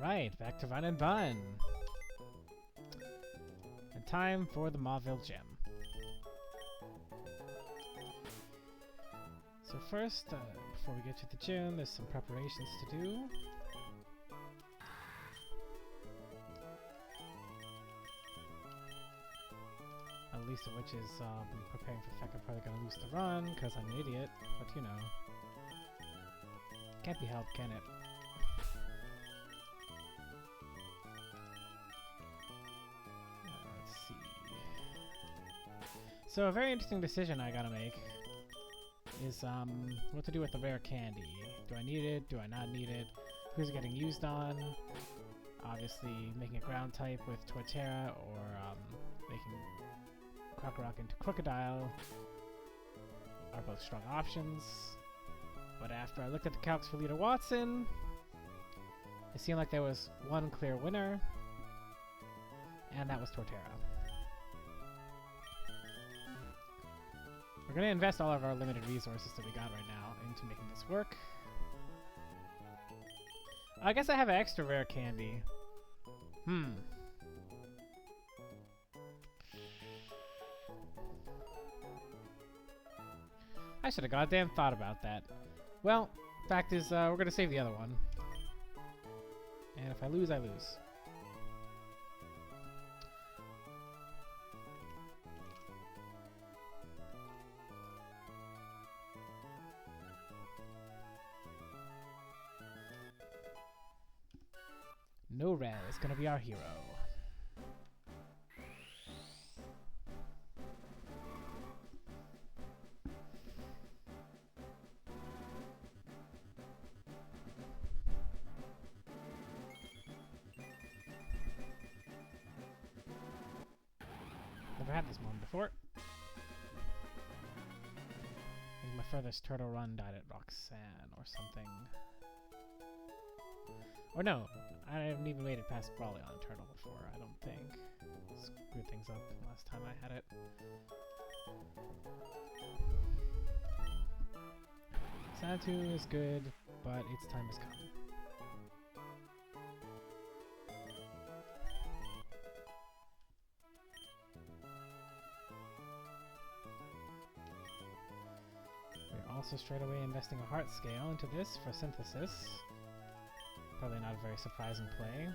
Alright, back to Run and Bun. And time for the Mauville Gem. So first, before we get to the gym, there's some preparations to do. At least of which is preparing for the fact I'm probably gonna lose the run, because I'm an idiot, but you know. Can't be helped, can it? Let's see. So a very interesting decision I gotta make is what to do with the rare candy. Do I need it? Do I not need it? Who's it getting used on? Obviously making a ground type with Torterra or making Krokorok into Crocodile are both strong options. But after I looked at the calcs for Leader Watson, it seemed like there was one clear winner, and that was Torterra. We're going to invest all of our limited resources that we got right now into making this work. I guess I have an extra rare candy. I should have goddamn thought about that. Well, fact is, we're going to save the other one. And if I lose, I lose. No Red is gonna be our hero. Never had this one before. I think my furthest turtle run died at Roxanne or something. Or no, I haven't even made it past Brawley on Turtle before, I don't think. Screwed things up last time I had it. Santu is good, but its time has come. We're also straight away investing a heart scale into this for synthesis. Probably not a very surprising play.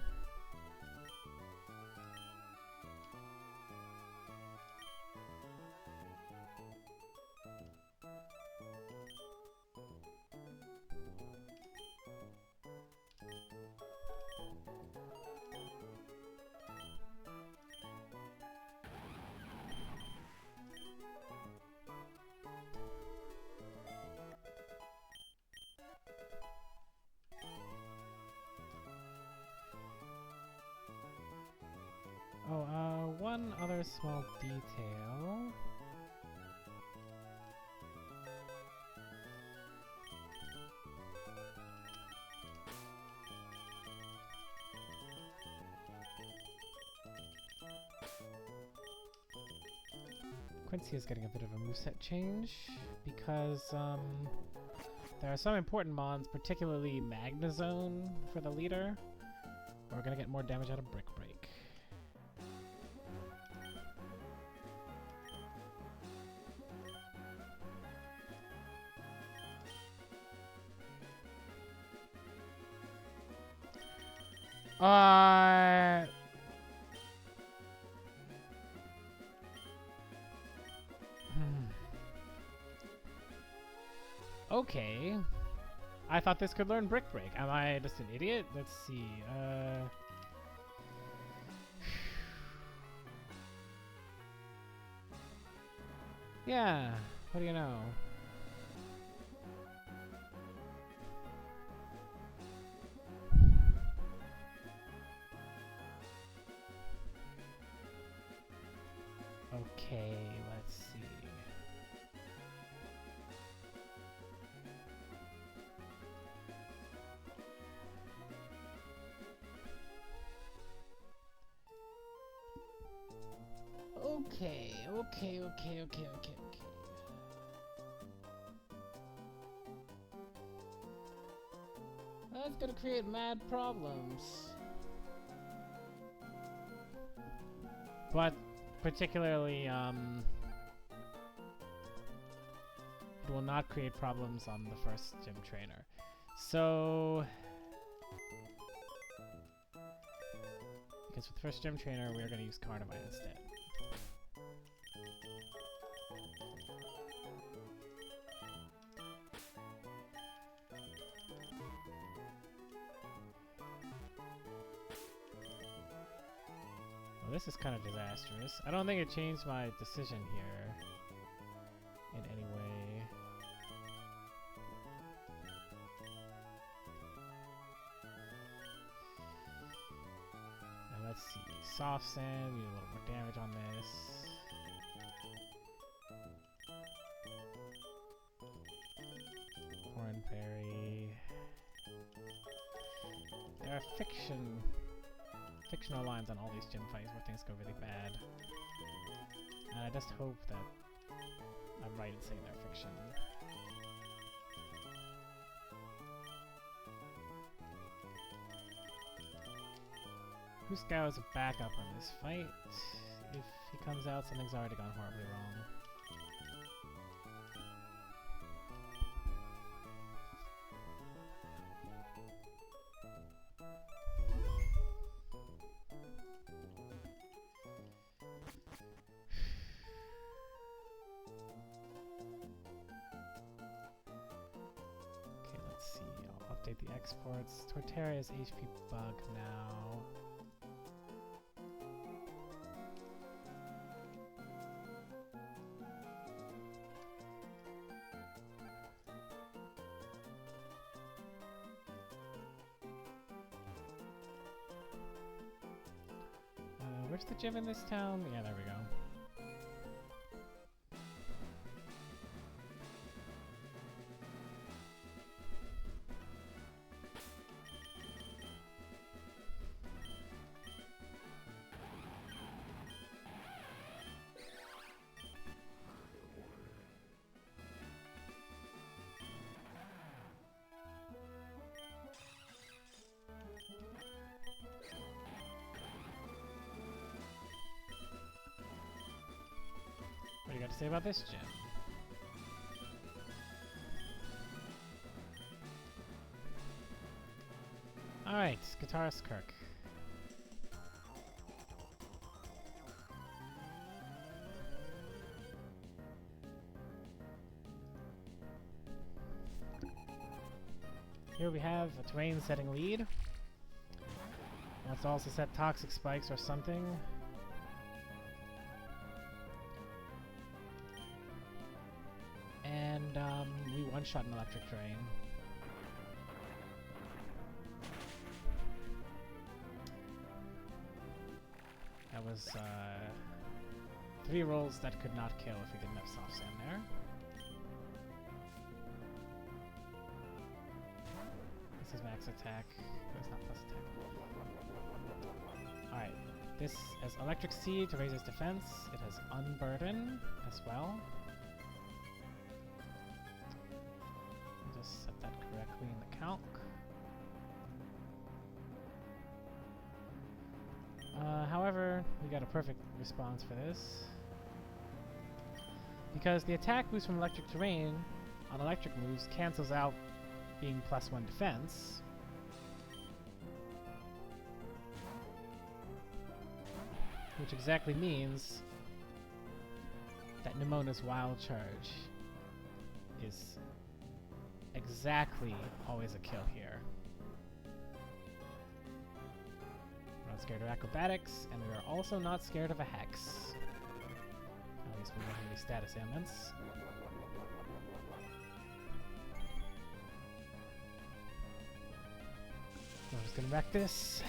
Oh, one other small detail. Quincy is getting a bit of a moveset change because there are some important mons, particularly Magnezone for the leader. We're gonna get more damage out of Brick Break. Okay. I thought this could learn Brick Break. Am I just an idiot? Let's see. Yeah. What do you know? Okay, let's see. Okay. That's gonna create mad problems. But particularly, it will not create problems on the first gym trainer. So, because with the first gym trainer, we are going to use Carnivine instead. Well, this is kind of disastrous. I don't think it changed my decision here in any way. Let's see. Soft sand, we need a little more damage on this. Horn Fairy. There are fictional lines on all these gym fights where things go really bad. And I just hope that I'm right in saying they're fiction. Husgao is a backup on this fight. If he comes out, something's already gone horribly wrong. Okay, let's see. I'll update the exports. Torterra's HP bug now. Where's the gym in this town? Yeah, there we go. What do you got to say about this gym? Alright, Guitarist Kirk. Here we have a terrain setting lead. Let's also set toxic spikes or something. And we one-shot an electric terrain. That was 3 rolls that could not kill if we didn't have soft sand there. This is max attack. That's not plus attack. Alright. This has Electric Seed to raise its defense. It has Unburden as well. I'll just set that correctly in the calc. However, we got a perfect response for this. Because the attack boost from electric terrain on electric moves cancels out being +1 defense. Which exactly means that Nemona's Wild Charge is exactly always a kill here. We're not scared of acrobatics, and we are also not scared of a hex. At least we don't have any status ailments. So I'm just gonna wreck this.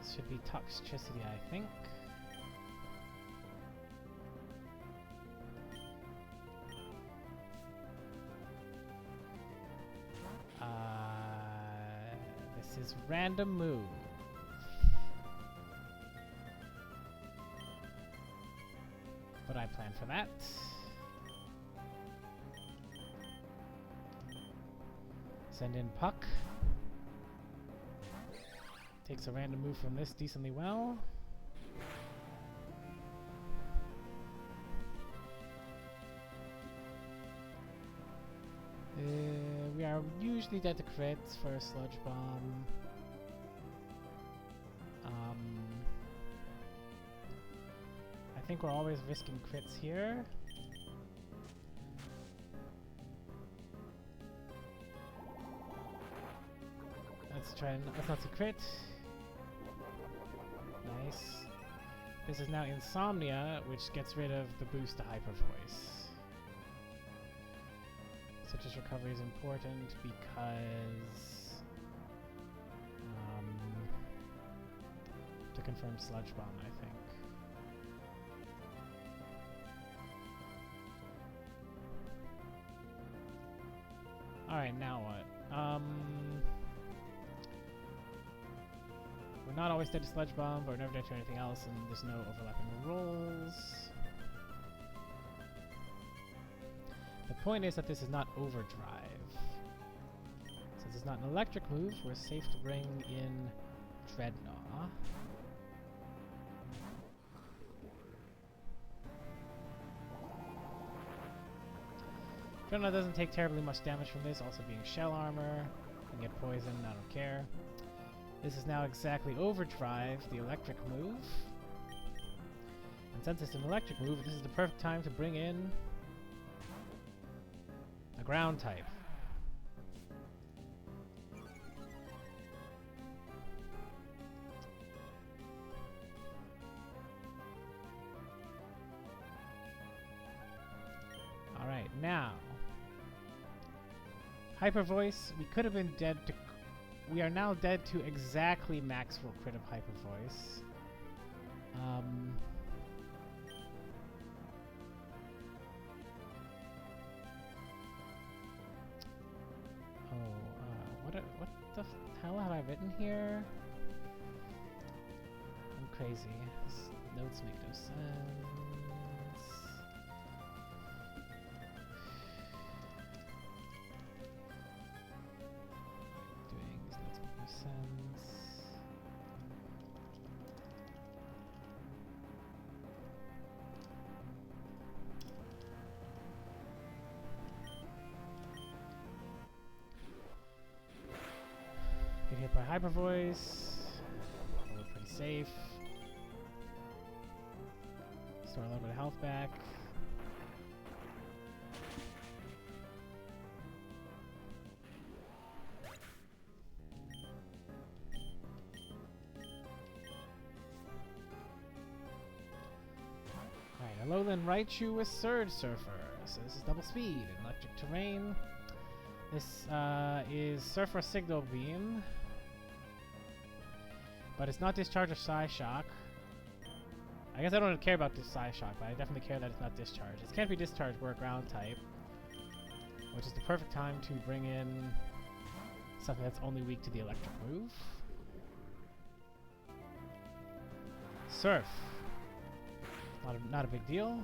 This should be Toxicity, I think. This is random move. But I plan for that. Send in Puck. Takes a random move from this decently well. We are usually dead to crits for a sludge bomb. I think we're always risking crits here. Let's try and let's not see crit. Nice. This is now Insomnia, which gets rid of the boost to Hyper Voice. Such as recovery is important because to confirm Sludge Bomb, I think. Alright, now what? We're not always dead to Sludge Bomb, but we're never dead to anything else, and there's no overlapping rolls. The point is that this is not Overdrive. Since it's not an electric move, we're safe to bring in Dreadnought. Dreadnought doesn't take terribly much damage from this, also being shell armor. Can get poisoned, I don't care. This is now exactly Overdrive, the electric move. And since it's an electric move, this is the perfect time to bring in a ground type. Alright, now. Hyper Voice, we could have been dead to... We are now dead to exactly maximum crit of Hyper Voice. What the hell have I written here? I'm crazy. These notes make no sense. Get hit by Hyper Voice. We're pretty safe. Store a little bit of health back. Alright, Alolan Raichu with Surge Surfer. So this is double speed and electric terrain. This is Surfer Signal Beam. But it's not Discharge or Psyshock. I guess I don't care about this Psyshock, but I definitely care that it's not Discharge. It can't be Discharge, we're a ground type. Which is the perfect time to bring in something that's only weak to the electric move. Surf. Not a big deal.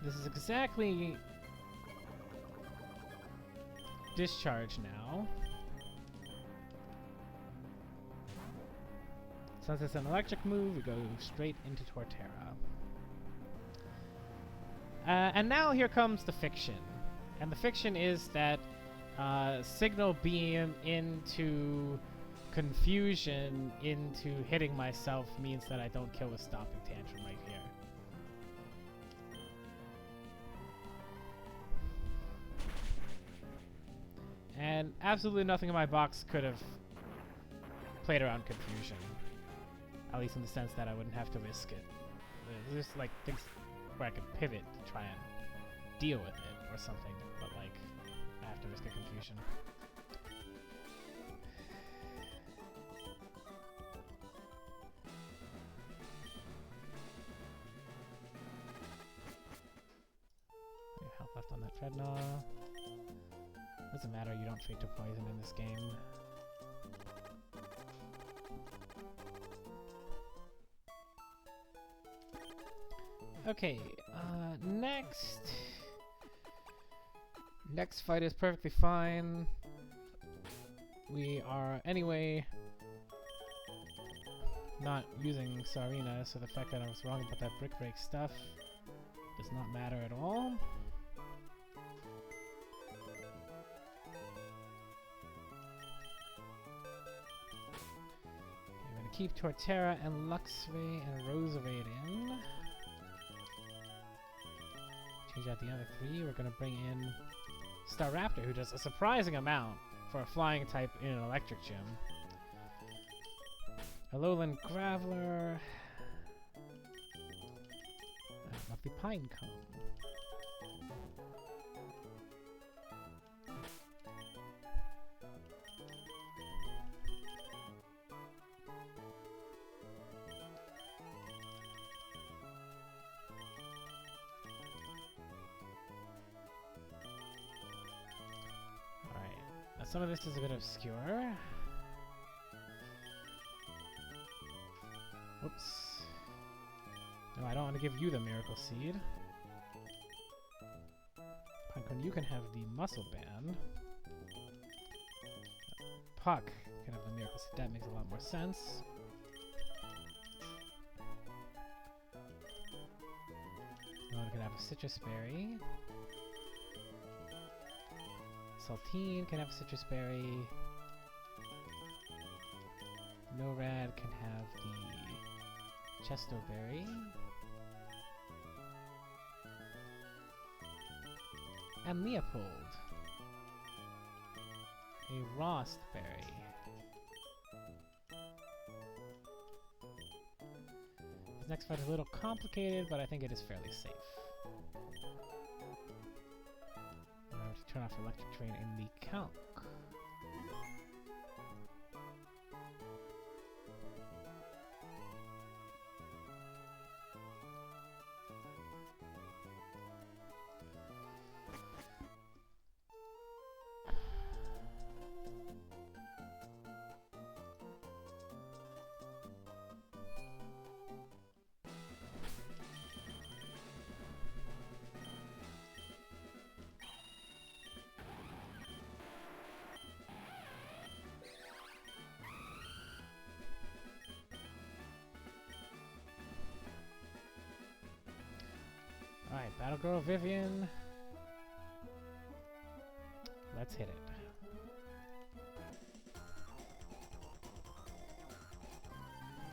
This is exactly Discharge now. Since it's an electric move, we go straight into Torterra. And now here comes the fiction. And the fiction is that Signal Beam into Confusion into hitting myself means that I don't kill with Stomping Tantrum right here. And absolutely nothing in my box could have played around Confusion. At least in the sense that I wouldn't have to risk it. There's just like things where I could pivot to try and deal with it or something, but like I have to risk a Confusion. Health left on that Dreadnought. Doesn't matter, you don't fade to poison in this game. Okay, Next fight is perfectly fine. We are anyway not using Sarina, so the fact that I was wrong about that brick break stuff does not matter at all. Okay, we're gonna keep Torterra and Luxray and Roserade in. Change out the other three. We're gonna bring in Staraptor, who does a surprising amount for a flying type in an electric gym. Alolan Graveler. Lovely Pinecone. Alright, now some of this is a bit obscure. Oops. No, I don't want to give you the Miracle Seed. Pinecone, you can have the Muscle Band. Puck can have the Miracle Seed. That makes a lot more sense. One can have a Citrus Berry. Saltine can have a Citrus Berry. Norad can have the Chesto Berry. And Leopold. A Rost Berry. This next fight is a little complicated, but I think it is fairly safe. I'm going to turn off Electric Train in the Calc. Alright, Battle Girl Vivian. Let's hit it.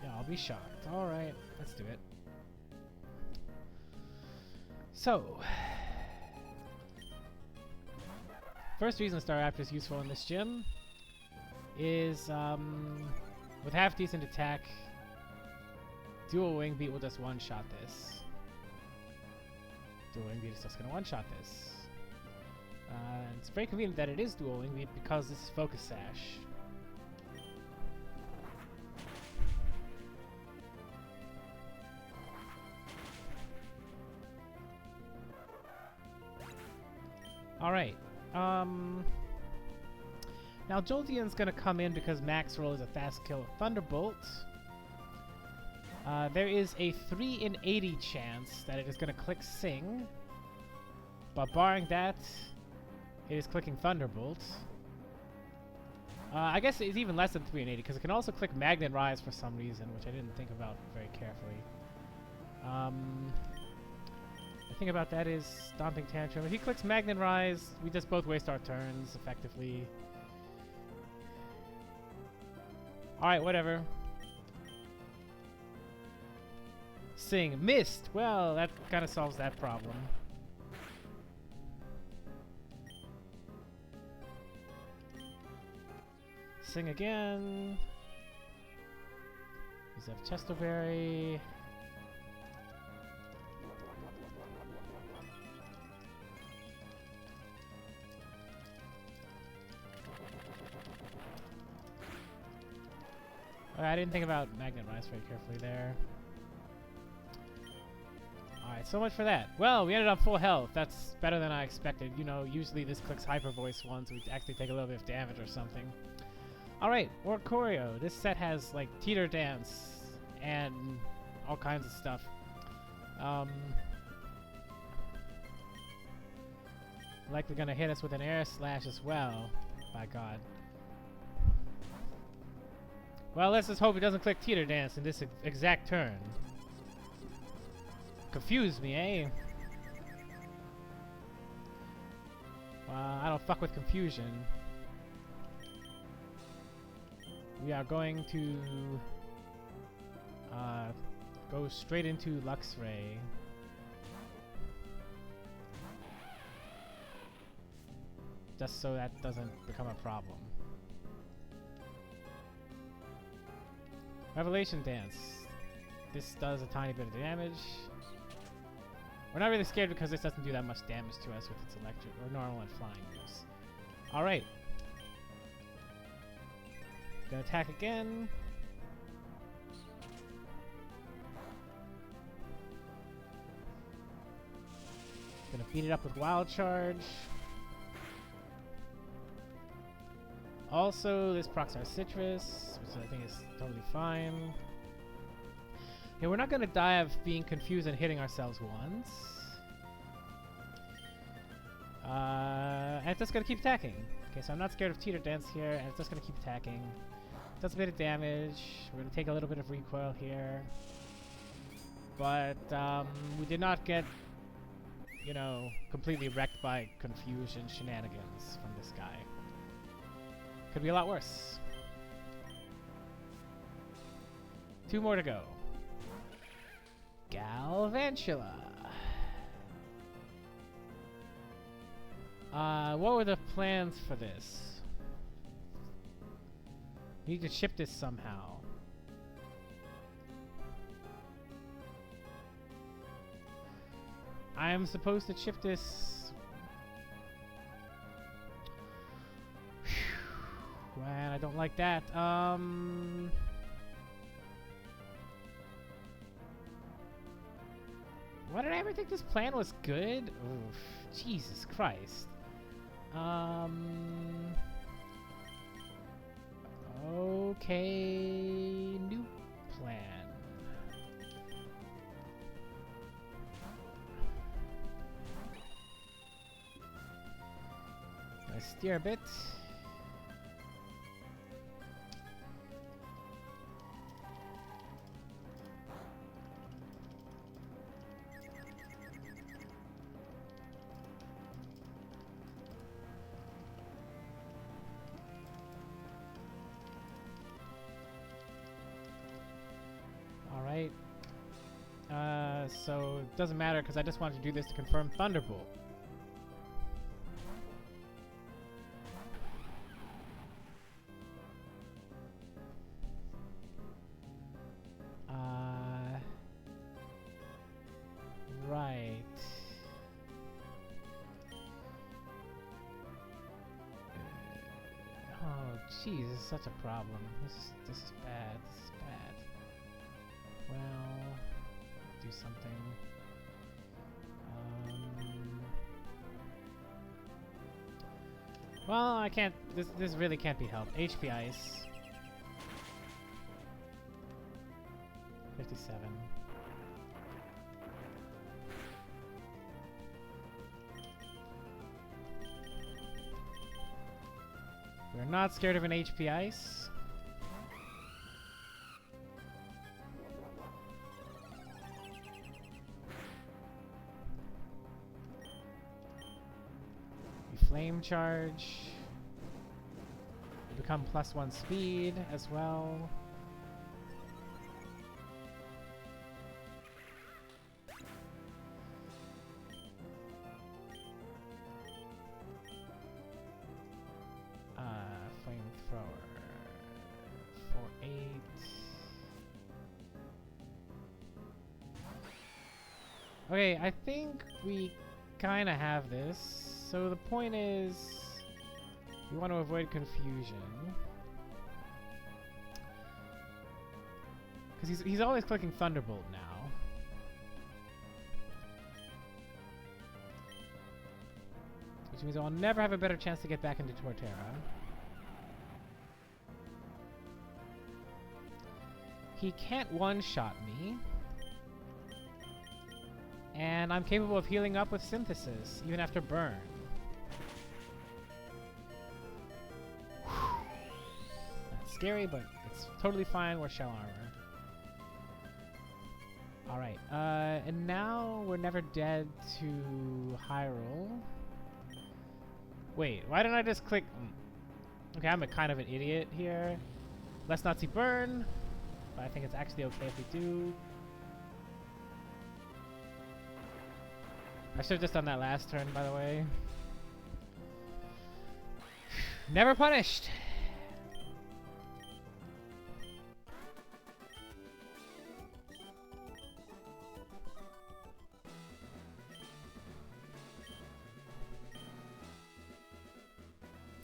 Yeah, I'll be shocked. Alright, let's do it. So, first reason Staraptor is useful in this gym is with half decent attack, Dual Wing Beat will just one-shot this. Dual Wing Beat is just going to one-shot this. It's very convenient that it is Dual Wing Beat because this is Focus Sash. Alright. Now Jolteon's going to come in because Max Roll is a fast kill with Thunderbolt. There is a 3 in 80 chance that it is going to click Sing, but barring that, it is clicking Thunderbolt. I guess it's even less than 3 in 80 because it can also click Magnet Rise for some reason, which I didn't think about very carefully. The thing about that is Stomping Tantrum. If he clicks Magnet Rise, we just both waste our turns effectively. Alright, whatever. Sing. Missed! Well, that kind of solves that problem. Sing again. Use up Chestoberry. I didn't think about Magnet Rise very carefully there. Alright, so much for that. Well, we ended up full health. That's better than I expected. You know, usually this clicks Hyper Voice once. We actually take a little bit of damage or something. Alright, Oricorio. This set has, like, Teeter Dance and all kinds of stuff. Likely gonna hit us with an air slash as well. By God. Well, let's just hope it doesn't click Teeter Dance in this exact turn. Confuse me, eh? I don't fuck with confusion. We are going to go straight into Luxray. Just so that doesn't become a problem. Revelation Dance. This does a tiny bit of damage. We're not really scared because this doesn't do that much damage to us with its electric or normal and flying moves. Alright. Gonna attack again. Gonna beat it up with Wild Charge. Also, this procs our Citrus, which I think is totally fine. Yeah, we're not gonna die of being confused and hitting ourselves once. And it's just gonna keep attacking. Okay, so I'm not scared of Teeter Dance here, and it's just gonna keep attacking. Does a bit of damage. We're gonna take a little bit of recoil here. But, we did not get, you know, completely wrecked by confusion shenanigans from this guy. Could be a lot worse. 2 more to go. Galvantula. What were the plans for this? We need to ship this somehow. I'm supposed to ship this. Man, I don't like that. Why did I ever think this plan was good? Oof, Jesus Christ. Okay, new plan. I steer a bit. So it doesn't matter because I just wanted to do this to confirm Thunderbolt. Right. Oh, jeez, this is such a problem. This is bad. This is bad. Well, do something. Well, I can't. This really can't be helped. HP Ice. 57. We're not scared of an HP Ice. Flame Charge. We become +1 speed as well. Flamethrower. 4-8. Okay, I think we kind of have this. So the point is, we want to avoid confusion. Because he's always clicking Thunderbolt now. Which means I'll never have a better chance to get back into Torterra. He can't one-shot me. And I'm capable of healing up with Synthesis, even after burn. scary, but it's totally fine. We're shell armor. Alright, and now we're never dead to Hyrule. Wait, why didn't I just click? Okay, I'm a kind of an idiot here. Let's not see burn, but I think it's actually okay if we do. I should have just done that last turn, by the way. Never punished!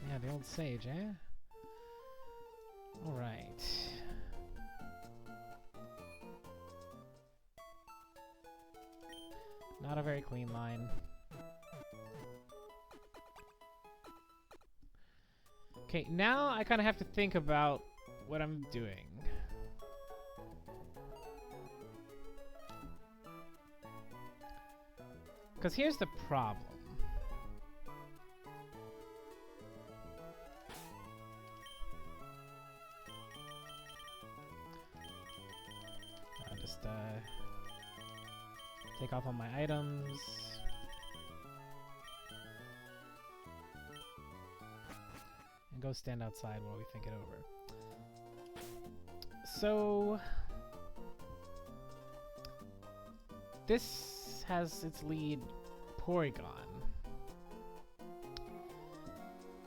Yeah, the old sage, eh? Alright. Not a very clean line. Okay, now I kind of have to think about what I'm doing. Because here's the problem. I'll just take off all my items. And go stand outside while we think it over. So this has its lead Porygon.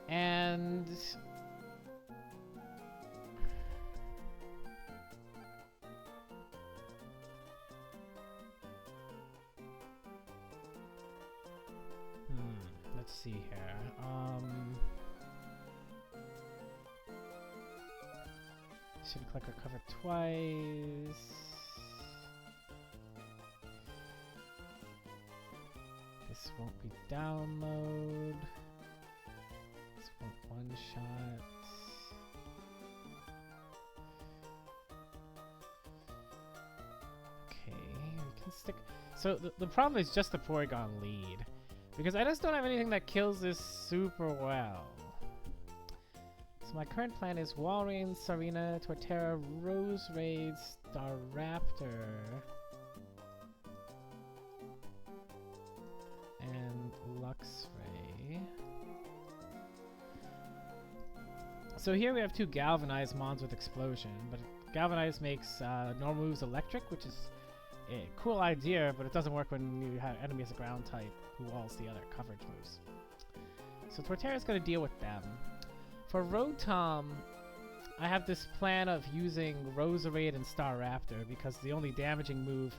And let's see here. Should click recover twice. This won't be download. This won't one shot. Okay, we can stick. So the problem is just the Porygon lead, because I just don't have anything that kills this super well. So my current plan is Walrein, Sarina, Torterra, Roserade, Staraptor, and Luxray. So here we have two Galvanized Mons with Explosion, but Galvanize makes normal moves electric, which is a cool idea, but it doesn't work when you have enemies a ground type who walls the other coverage moves. So Torterra's going to deal with them. For Rotom, I have this plan of using Roserade and Staraptor because the only damaging move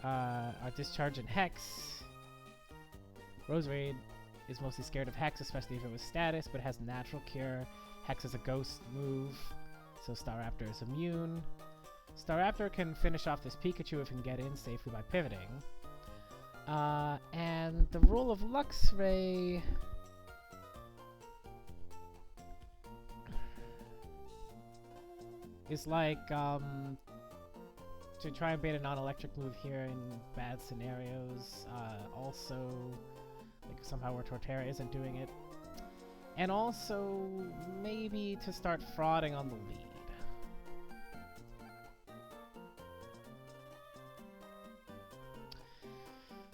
are Discharge and Hex. Roserade is mostly scared of Hex, especially if it was status, but it has Natural Cure. Hex is a ghost move, so Staraptor is immune. Staraptor can finish off this Pikachu if it can get in safely by pivoting. And the role of Luxray is like to try and bait a non-electric move here in bad scenarios. Also, like somehow where Torterra isn't doing it. And also maybe to start frauding on the lead.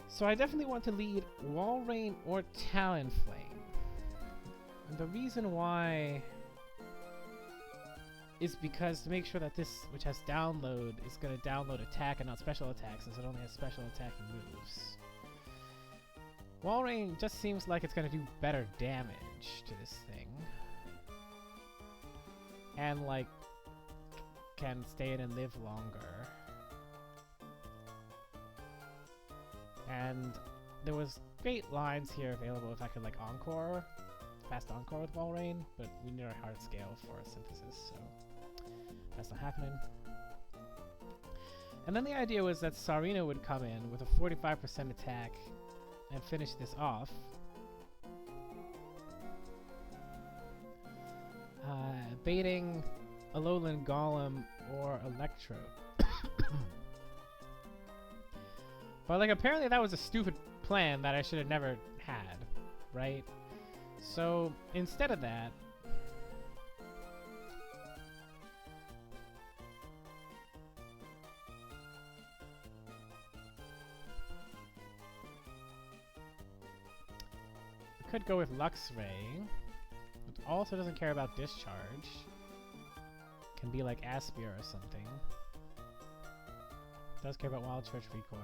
So I definitely want to lead Walrein or Talonflame. And the reason why is because to make sure that this, which has download, is going to download attack and not special attacks, since it only has special attacking moves. Walrein just seems like it's going to do better damage to this thing. And, like, can stay in and live longer. And there was great lines here available if I could, like, Encore. Fast Encore with Walrein, but we need our hard scale for synthesis, so that's not happening. And then the idea was that Sarina would come in with a 45% attack and finish this off. Baiting Alolan Golem or Electro. But like apparently that was a stupid plan that I should have never had, right? So instead of that, Could go with Luxray. It also doesn't care about discharge. Can be like Aspir or something. Does care about Wild Church recoil.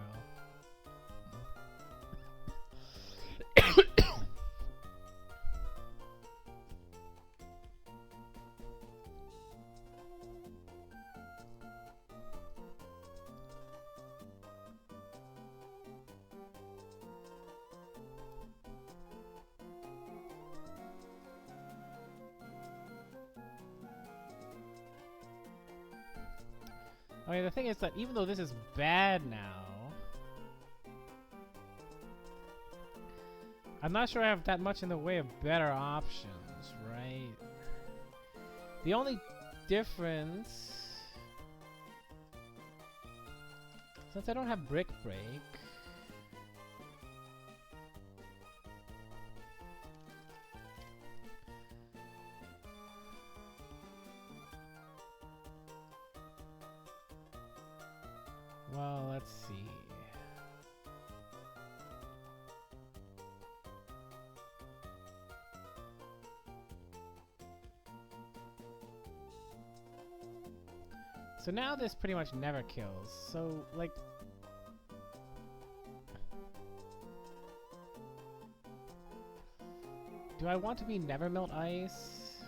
I mean, the thing is that even though this is bad now, I'm not sure I have that much in the way of better options, right? The only difference, since I don't have Brick Break, well, let's see. So now this pretty much never kills. So, like, do I want to be Never Melt Ice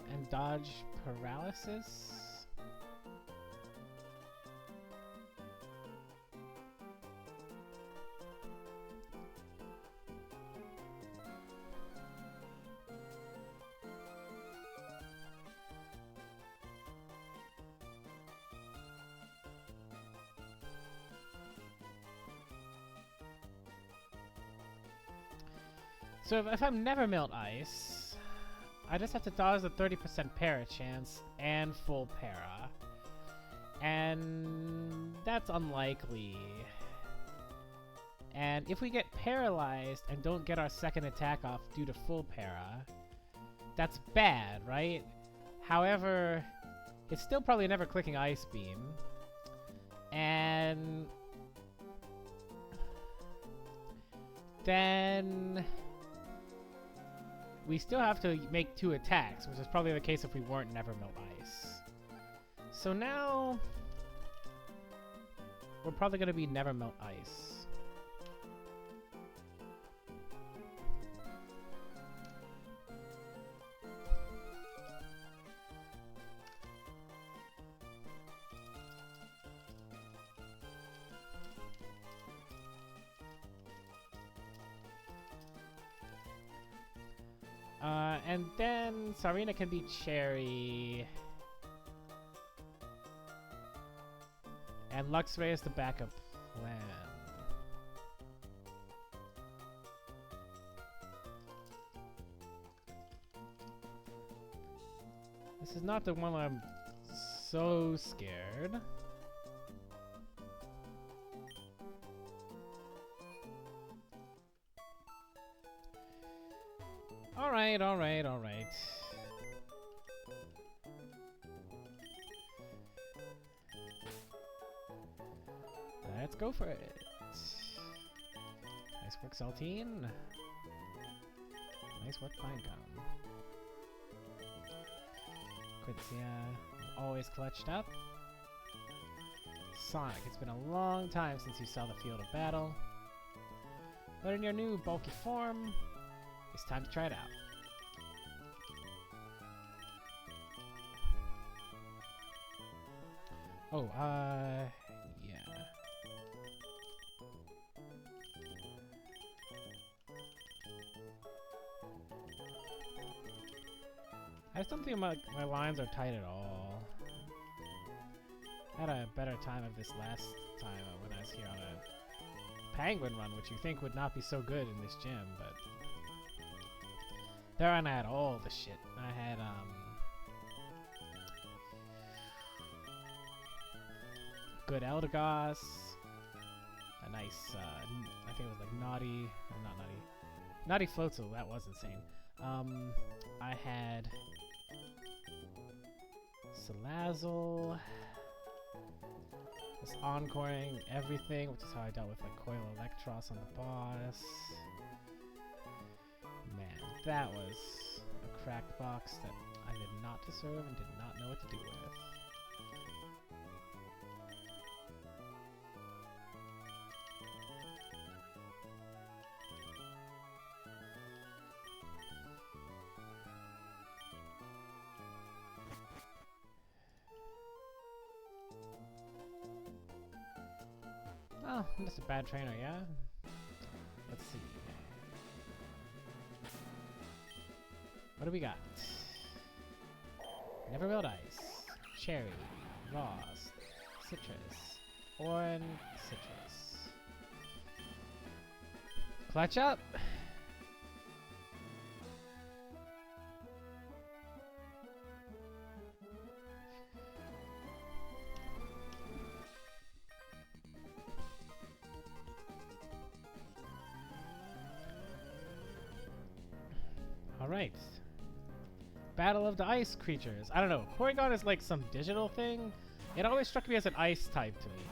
and dodge Paralysis? So if I'm Never Melt Ice, I just have to dodge the 30% para chance and full para. And that's unlikely. And if we get paralyzed and don't get our second attack off due to full para, that's bad, right? However, it's still probably never clicking Ice Beam. And then we still have to make 2 attacks, which is probably the case if we weren't Never Melt Ice. So now we're probably going to be Never Melt Ice. And then Sarina can be Cherry. And Luxray is the backup plan. This is not the one I'm so scared. Alright, alright, alright. Let's go for it. Nice work, Saltine. Nice work, Pinecone. Quincia, always clutched up. Sonic, it's been a long time since you saw the field of battle. But in your new bulky form, it's time to try it out. Oh, yeah. I just don't think my lines are tight at all. I had a better time of this last time when I was here on a penguin run, which you think would not be so good in this gym, but there I had all the shit. I had, good Eldegoss, a nice, I think it was like Naughty, or not Naughty, Naughty Floatzel, that was insane. I had Salazzle, just encoring everything, which is how I dealt with like Coil Electros on the boss. that was a cracked box that I did not deserve and did not know what to do with. Oh, I'm just a bad trainer, yeah? Let's see. What do we got? Never milled ice, cherry, frost, citrus, orange, citrus. Clutch up! Alright. Battle of the Ice Creatures. I don't know. Porygon is like some digital thing. It always struck me as an ice type to me.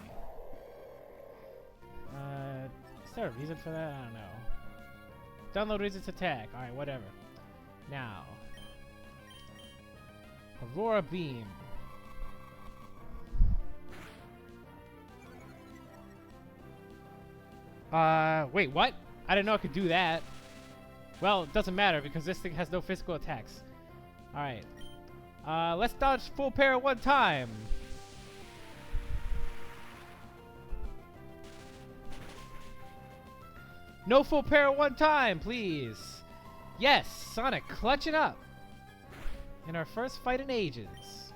Is there a reason for that? I don't know. Download reasons attack. Alright, whatever. Now. Aurora Beam. Wait, what? I didn't know I could do that. Well, it doesn't matter because this thing has no physical attacks. Alright. Let's dodge full pair one time. No full pair one time, please. Yes, Sonic, clutch it up. In our first fight in ages.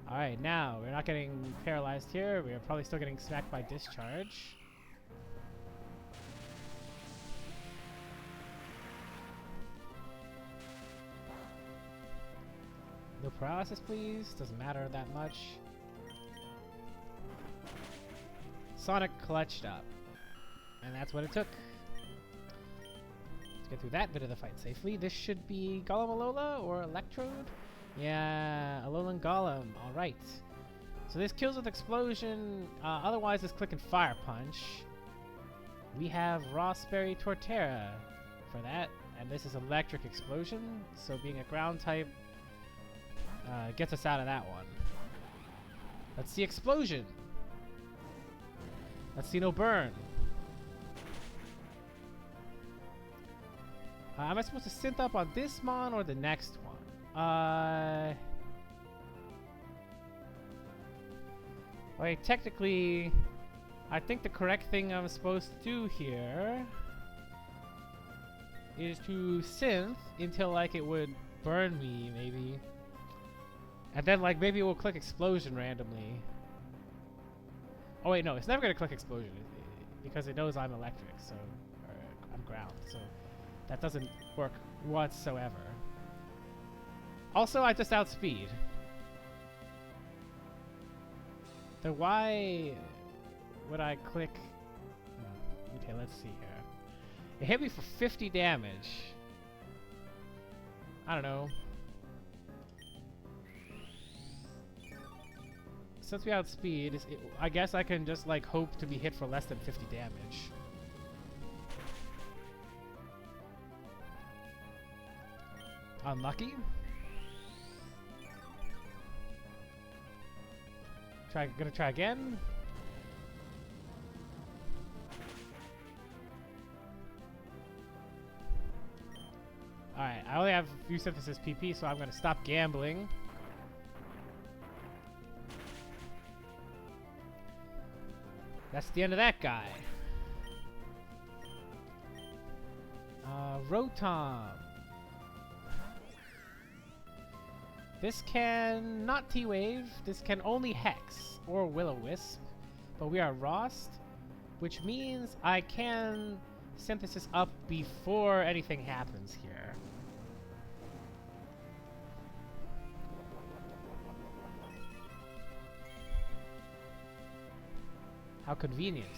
Alright, now, we're not getting paralyzed here. We're probably still getting smacked by discharge. No paralysis, please. Doesn't matter that much. Sonic clutched up. And that's what it took. Let's get through that bit of the fight safely. This should be Golem Alola or Electrode? Yeah, Alolan Golem. Alright. So this kills with Explosion. Otherwise, this Click and Fire Punch. We have Raspberry Torterra for that. And this is Electric Explosion. So being a ground type gets us out of that one. Let's see Explosion. Let's see no burn. Am I supposed to synth up on this mon or the next one? Wait, technically, I think the correct thing I'm supposed to do here is to synth until like it would burn me, maybe. And then like maybe it will click Explosion randomly. Oh wait, no, it's never gonna click Explosion because it knows I'm electric, so or I'm ground, so that doesn't work whatsoever. Also, I just outspeed. Then why would I click? Okay, let's see here. It hit me for 50 damage. I don't know. Since we outspeed, I guess I can just like hope to be hit for less than 50 damage. Unlucky. Gonna try again. Alright, I only have View Synthesis PP, so I'm gonna stop gambling. That's the end of that guy. Rotom. This can not T-Wave. This can only Hex or Will-O-Wisp. But we are Rost, which means I can Synthesis up before anything happens here. How convenient.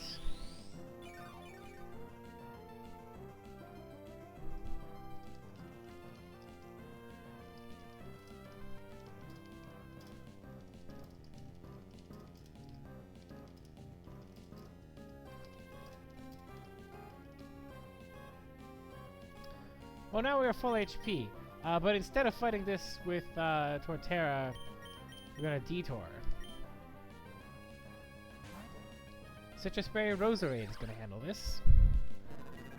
Oh, now we're full HP. But instead of fighting this with Torterra, we're gonna detour. Citrus Berry Roserade is gonna handle this.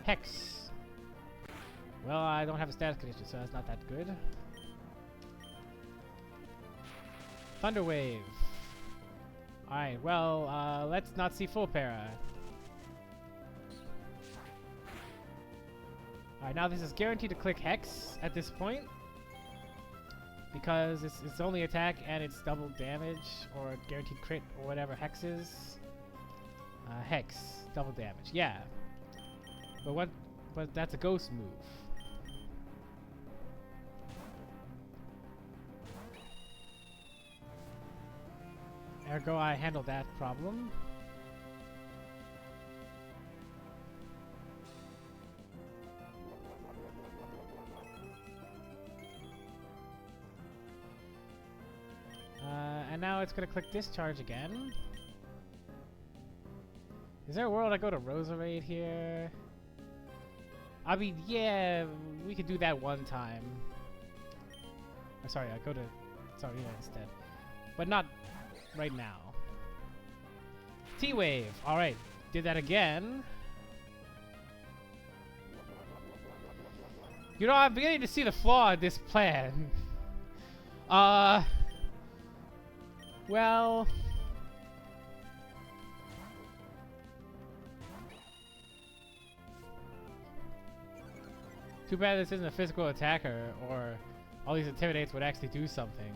Hex. Well, I don't have a status condition, so that's not that good. Thunder Wave. Alright, well, let's not see full para. Alright, now this is guaranteed to click Hex at this point. Because it's its only attack and it's double damage, or guaranteed crit, or whatever Hex is. Hex. Double damage. Yeah. But that's a ghost move. Ergo, I handled that problem. And now it's gonna click Discharge again. Is there a world I go to Roserade here? I mean, yeah, we could do that one time. Or sorry, I go to Tsarina instead. But not right now. T-Wave! Alright, did that again. You know, I'm beginning to see the flaw in this plan. Well... Too bad this isn't a physical attacker, or all these intimidates would actually do something.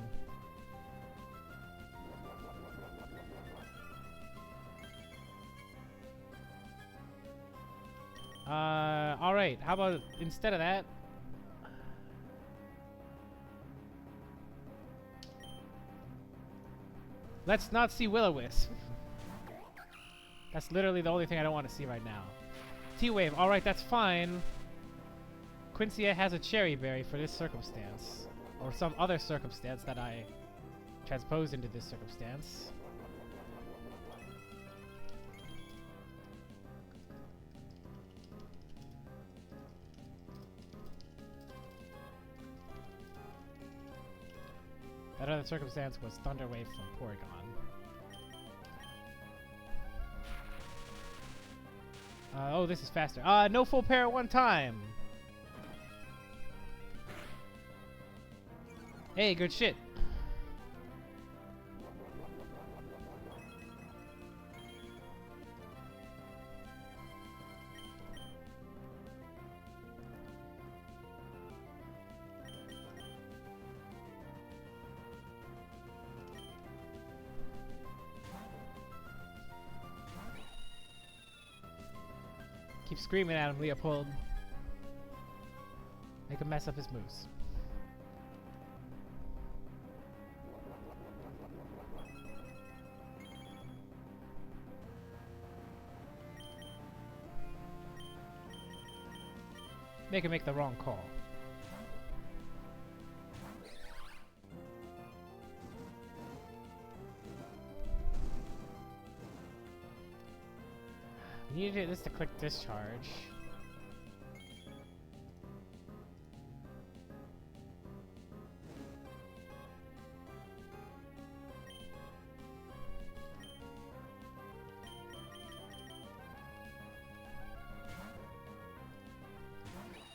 Alright, how about instead of that? Let's not see Will-O-Wisp. That's literally the only thing I don't want to see right now. T-Wave, alright, that's fine. Quincia has a Cherry Berry for this circumstance. Or some other circumstance that I transposed into this circumstance. That other circumstance was Thunder Wave from Porygon. Oh, this is faster. No full pair at one time! Hey, good shit. Keep screaming at him, Leopold. Make him mess up his moves. Make him make the wrong call. We needed this to click Discharge.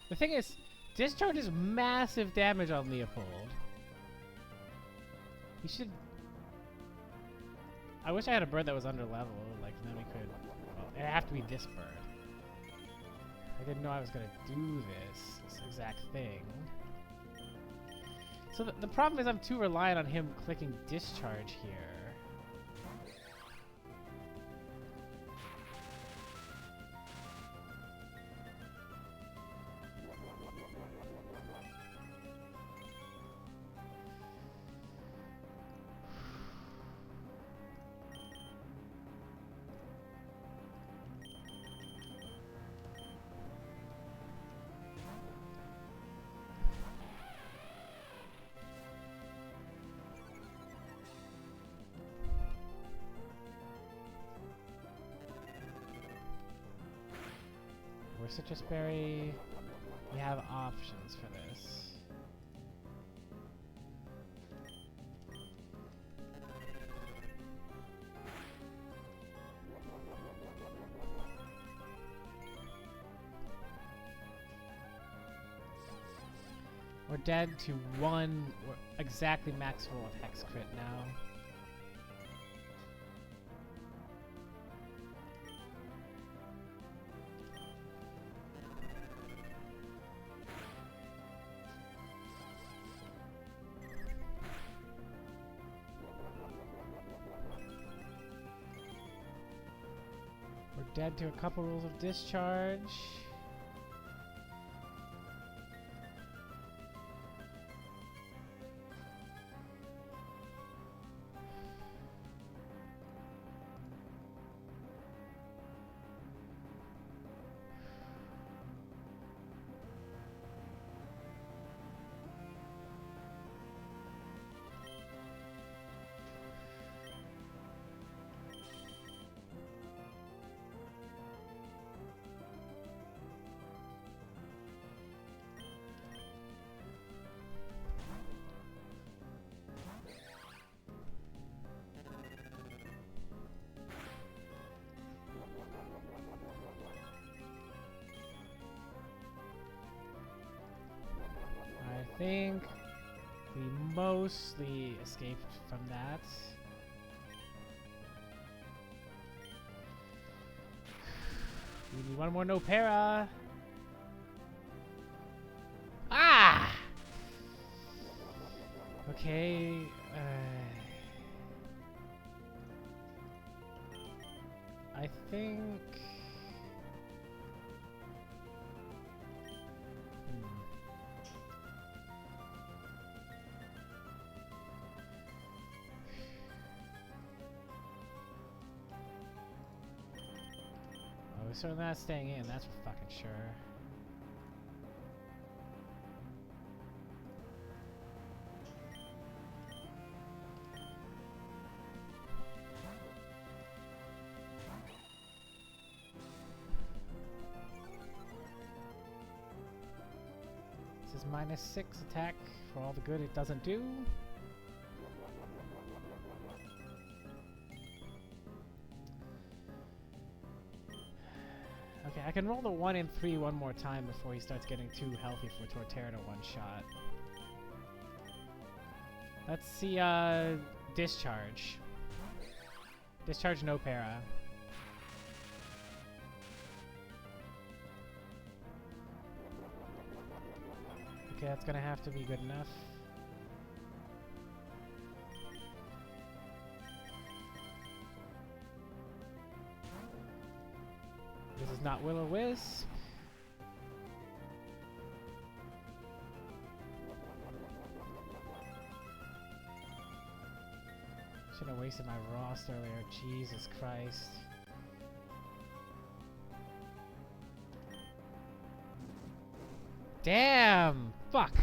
The thing is, Discharge is massive damage on Leopold. He should... I wish I had a bird that was under level, like then we could... Well, it'd have to be this bird. I didn't know I was gonna do this exact thing. So the problem is I'm too reliant on him clicking Discharge here. Citrus Berry. We have options for this. We're dead to one. We're exactly max roll of Hex Crit now. We're dead to a couple rolls of Discharge. I think we mostly escaped from that. We need one more no para. Ah! Okay. I think. We're certainly not staying in, that's for fucking sure. This is -6 attack for all the good it doesn't do. Okay, I can roll the 1 and 3 one more time before he starts getting too healthy for Torterra to one-shot. Let's see, Discharge. Discharge no para. Okay, that's gonna have to be good enough. This is not Will-O-Wisp. Should have wasted my Frost earlier. Jesus Christ. Damn! Fuck!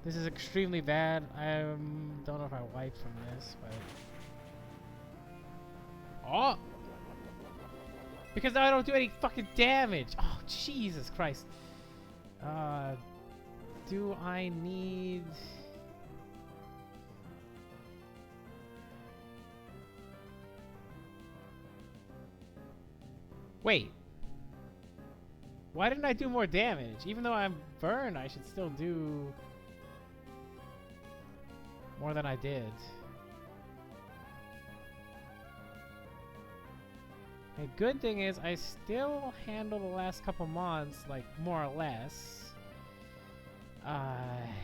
This is extremely bad. I don't know if I wiped from this, but... Oh! Because now I don't do any fucking damage! Oh, Jesus Christ. Do I need... Wait. Why didn't I do more damage? Even though I'm burned, I should still do more than I did. The good thing is I still handle the last couple mons, like, more or less. I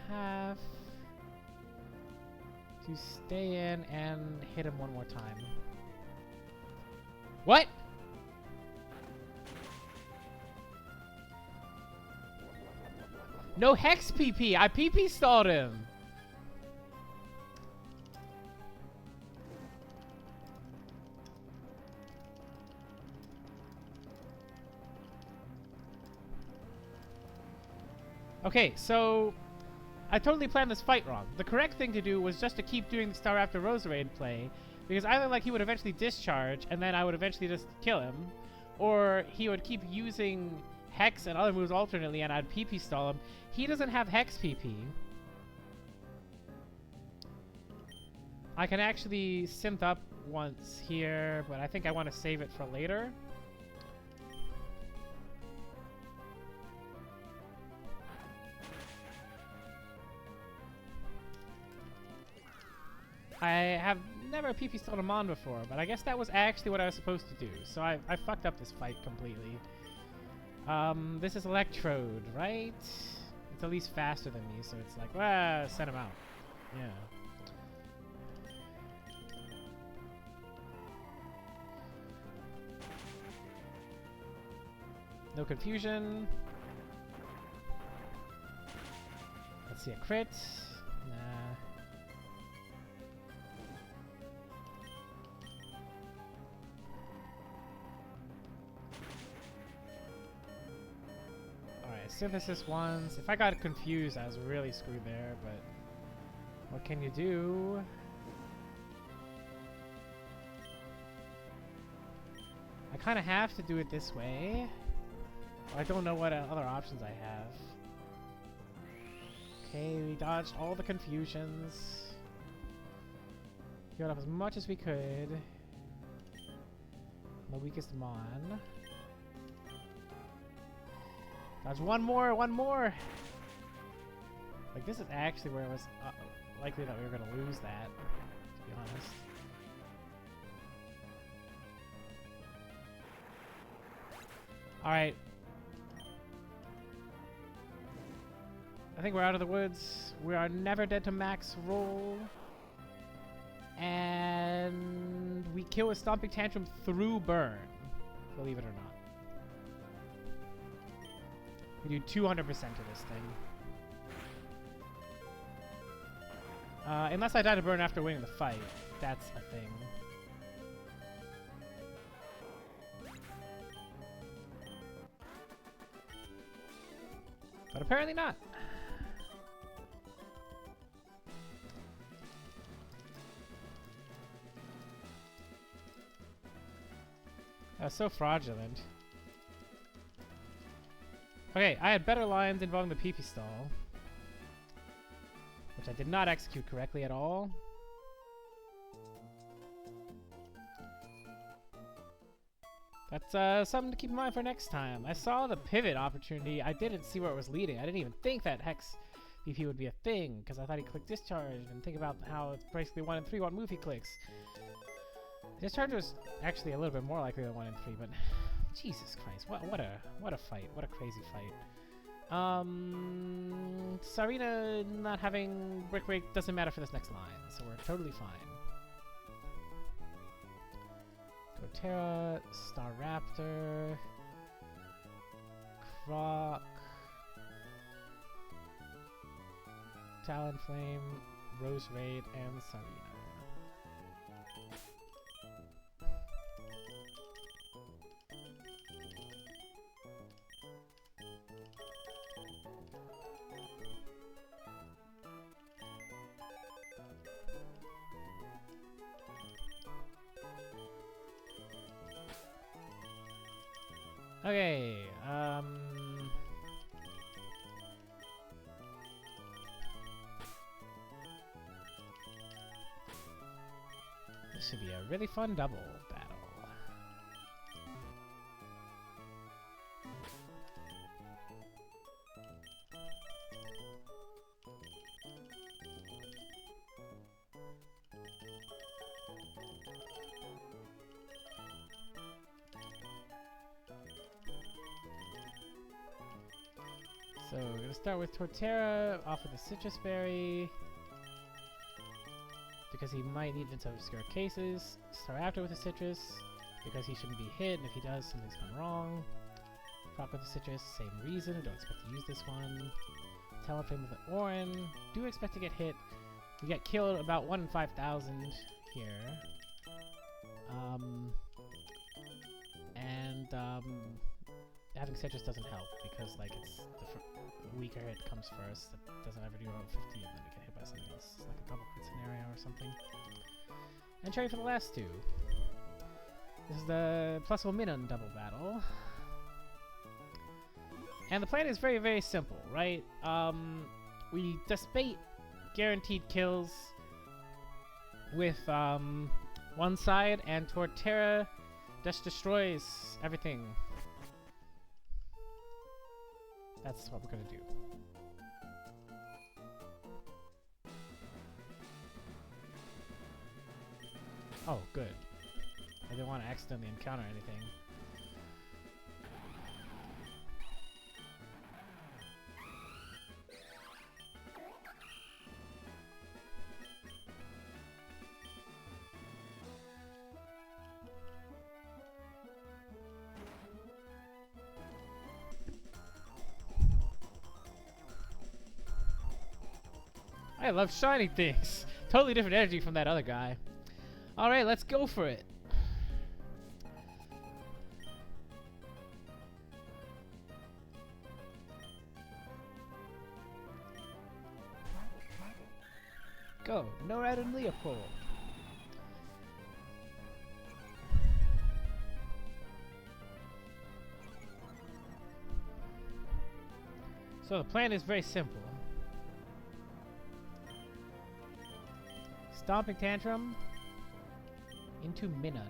have to stay in and hit him one more time. What? No Hex PP! I PP stalled him! Okay, so I totally planned this fight wrong. The correct thing to do was just to keep doing the Star Raptor Roserade play, because either like he would eventually discharge and then I would eventually just kill him, or he would keep using Hex and other moves alternately and I'd PP stall him. He doesn't have Hex PP. I can actually synth up once here, but I think I want to save it for later. I have never PP stalled him on before, but I guess that was actually what I was supposed to do. So I fucked up this fight completely. This is Electrode, right? It's at least faster than me, so it's like, well, send him out. Yeah. No confusion. Let's see a crit. Nah. Alright, synthesis once. If I got confused, I was really screwed there, but what can you do? I kind of have to do it this way. I don't know what other options I have. Okay, we dodged all the confusions. Healed up as much as we could. The weakest Mon. Dodge one more, one more! Like, this is actually where it was likely that we were going to lose that, to be honest. Alright. I think we're out of the woods. We are never dead to max roll. And we kill a Stomping Tantrum through burn. Believe it or not. We do 200% of this thing. Unless I die to burn after winning the fight. That's a thing. But apparently not. That's so fraudulent. Okay, I had better lines involving the PP stall, which I did not execute correctly at all. That's something to keep in mind for next time. I saw the pivot opportunity. I didn't see where it was leading. I didn't even think that Hex PP would be a thing, because I thought he clicked Discharge, and think about how it's basically 1 in 3 what move he clicks. Discharge was actually a little bit more likely than 1 in 3, but Jesus Christ, what a fight. What a crazy fight. Sarina not having Brick Break doesn't matter for this next line, so we're totally fine. Torterra, Staraptor, Croc, Talonflame, Roserade, and Sarina. Okay, this should be a really fun double battle. So we're gonna start with Torterra off with the Citrus Berry, because he might need it to obscure cases. Staraptor with the Citrus, because he shouldn't be hit, and if he does, something's gone wrong. Croc with the Citrus, same reason, don't expect to use this one. Talonflame with the Orin, do expect to get hit. We get killed about 1 in 5,000 here. having citrus doesn't help because like it's the weaker hit comes first. That doesn't ever do over 50 and then we get hit by something else, like a double crit scenario or something. And cherry for the last two. This is the plus Minun double battle. And the plan is very, very simple, right? We dissipate guaranteed kills with one side, and Torterra just destroys everything. That's what we're gonna do. Oh, good. I didn't want to accidentally encounter anything. I love shiny things. Totally different energy from that other guy. Alright, let's go for it. Go, Norad and Leopold. So the plan is very simple. Stomping Tantrum into Minun.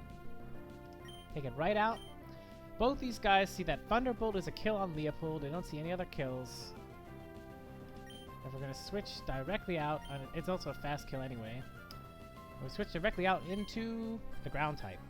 Take it right out. Both these guys see that Thunderbolt is a kill on Leopold. They don't see any other kills. And we're going to switch directly out. It's also a fast kill anyway. We'll switch directly out into the ground type.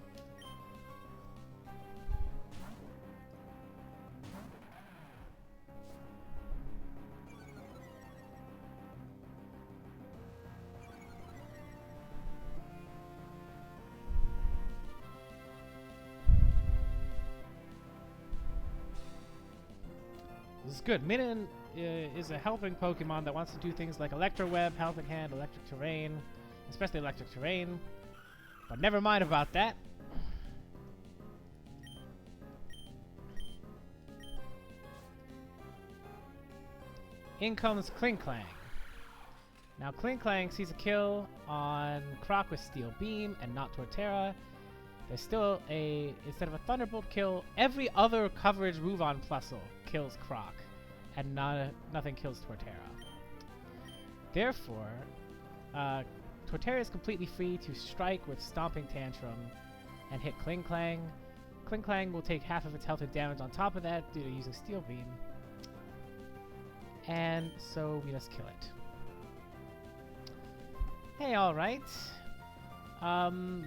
This is good. Minun is a helping Pokemon that wants to do things like Electro Web, Helping Hand, Electric Terrain, especially Electric Terrain. But never mind about that. In comes Klinklang. Now Klinklang sees a kill on Croc with Steel Beam and not Torterra. There's still instead of a Thunderbolt kill, every other coverage move on Plusle kills Croc, and nothing kills Torterra. Therefore, Torterra is completely free to strike with Stomping Tantrum and hit Klinklang. Klinklang will take half of its health and damage on top of that due to using Steel Beam. And so we just kill it. Hey, alright.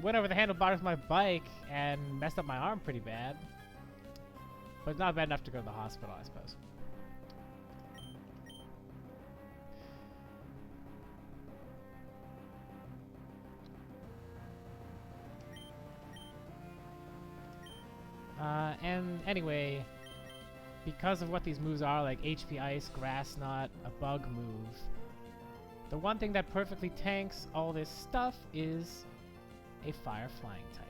Went over the handlebars of my bike and messed up my arm pretty bad. But not bad enough to go to the hospital, I suppose. And anyway, because of what these moves are, like HP Ice, Grass Knot, a Bug move, the one thing that perfectly tanks all this stuff is a Fire Flying type.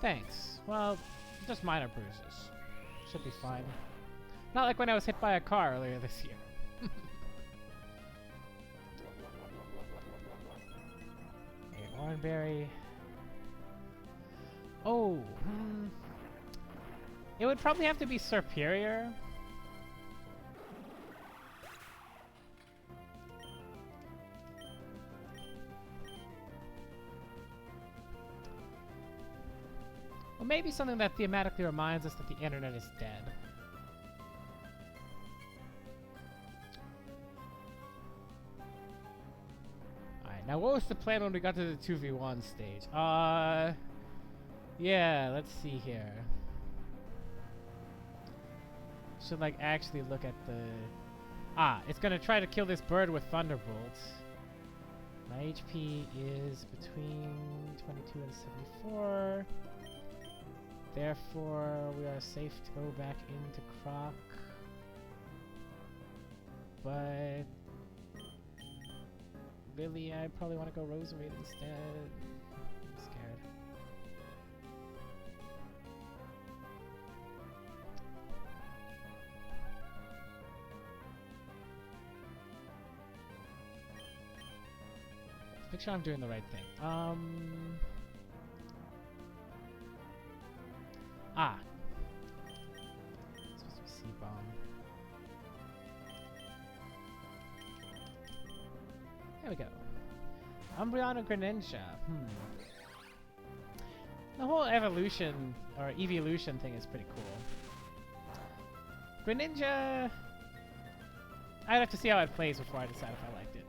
Thanks. Well, just minor bruises. Should be fine. Not like when I was hit by a car earlier this year. Okay, Oranberry. Oh, it would probably have to be Superior. Or maybe something that thematically reminds us that the internet is dead. Alright, now what was the plan when we got to the 2v1 stage? Yeah, let's see here. Should like actually look at the... it's gonna try to kill this bird with Thunderbolt. My HP is between 22 and 74. Therefore, we are safe to go back into Croc. but really, I probably want to go Roserade instead. I'm scared. Make sure I'm doing the right thing. It's supposed to be C-bomb. There we go. Umbreon Greninja. The whole evolution or evolution thing is pretty cool. Greninja, I'd have to see how it plays before I decide if I liked it.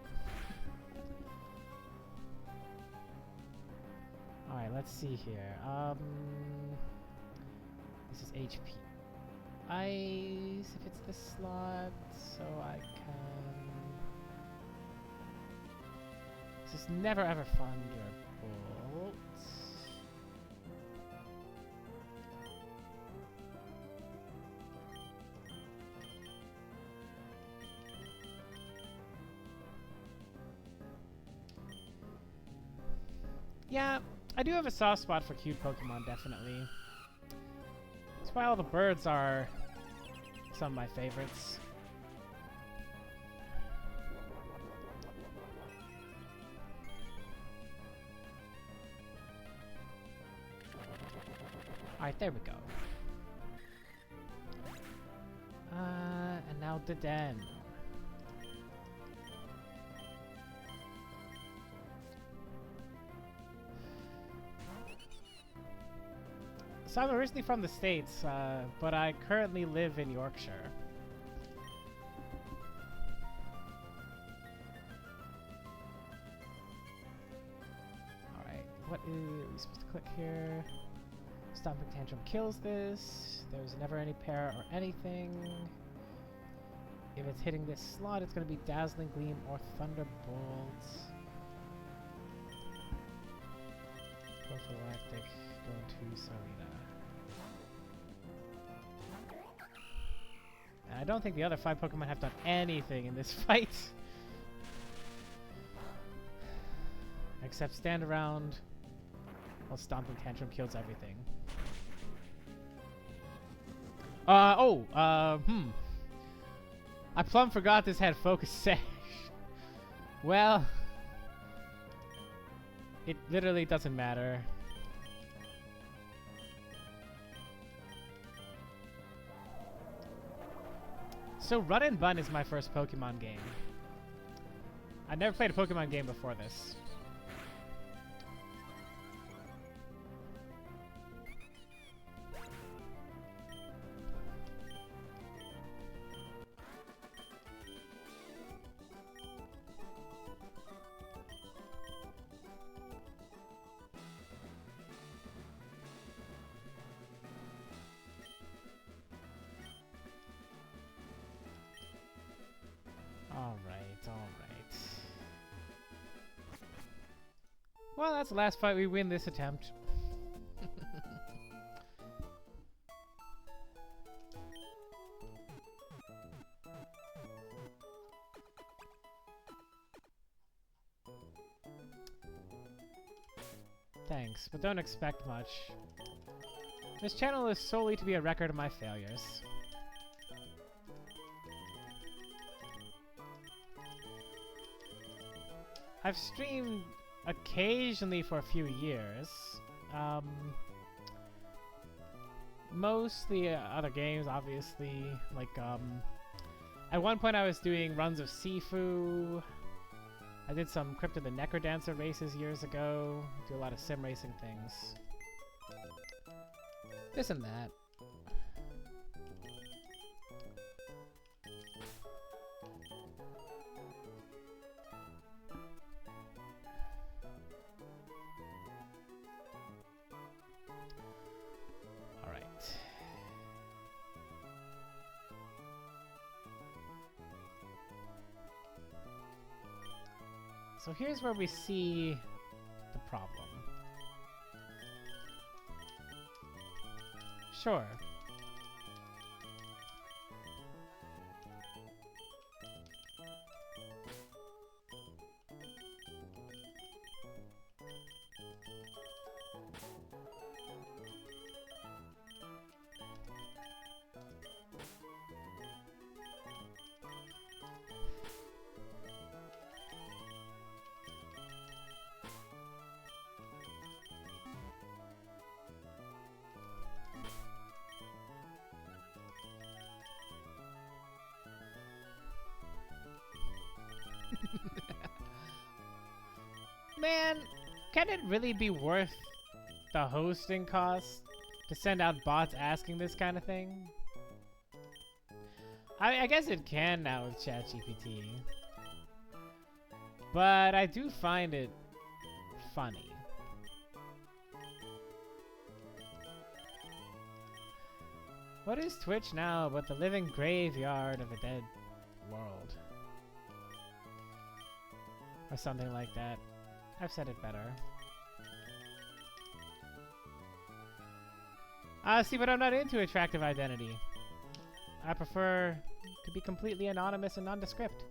Alright, let's see here. This is HP. Ice, if it's this slot, so I can... This is never ever Thunderbolt. Yeah, I do have a soft spot for cute Pokemon, definitely. That's why all the birds are some of my favorites. Alright, there we go. And now the den. So I'm originally from the States, but I currently live in Yorkshire. Alright, what is... Are we supposed to click here? Stomping Tantrum kills this. There's never any pair or anything. If it's hitting this slot, it's going to be Dazzling Gleam or Thunderbolt. Prophylactic going to Serena. And I don't think the other 5 Pokemon have done anything in this fight. Except stand around while Stomping Tantrum kills everything. I plumb forgot this had Focus Sash. Well, it literally doesn't matter. So Run and Bun is my first Pokemon game. I'd never played a Pokemon game before this. Alright. Well, that's the last fight we win this attempt. Thanks, but don't expect much. This channel is solely to be a record of my failures. I've streamed occasionally for a few years. Mostly other games, obviously. Like, at one point I was doing runs of Sifu. I did some Crypto the Necrodancer races years ago. Do a lot of sim racing things. This and that. So here's where we see the problem. Sure. Man, can it really be worth the hosting cost to send out bots asking this kind of thing? I guess it can now with ChatGPT. But I do find it funny. What is Twitch now but the living graveyard of a dead world? Or something like that. I've said it better. See, but I'm not into attractive identity. I prefer to be completely anonymous and nondescript.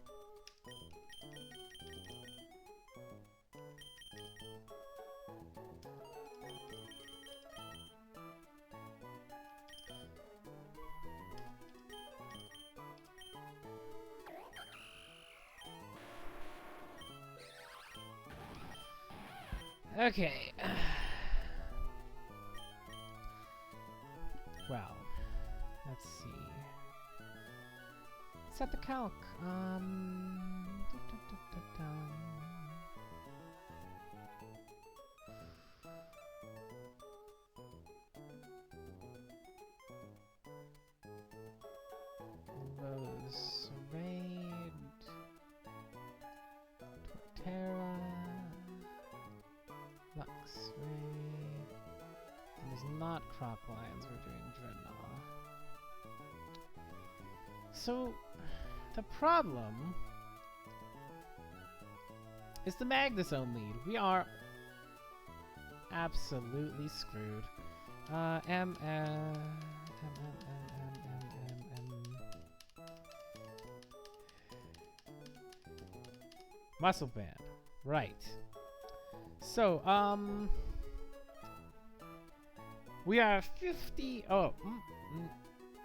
Okay. Well, let's see. Set the calc. Rose Raid. Torterra. Lux Raid. It is not Crop Lions, we're doing Dreadnought. So, the problem is the Magnezone lead. We are absolutely screwed. Muscle Band. Right. So, we are 50. Oh,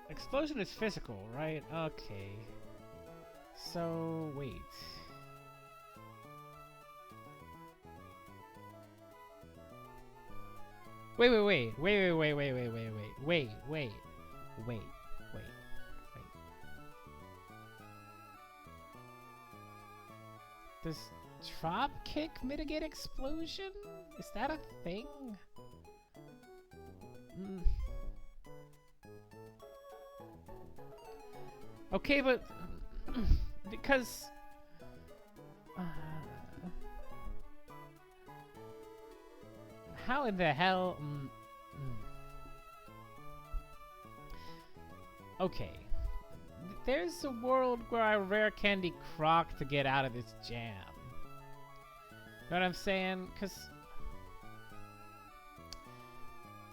Explosion is physical, right? Okay. So, wait. Wait. Does drop kick mitigate explosion? Is that a thing? Okay, but because how in the hell? Okay, there's a world where I rare candy Croc to get out of this jam. Know what I'm saying? Cause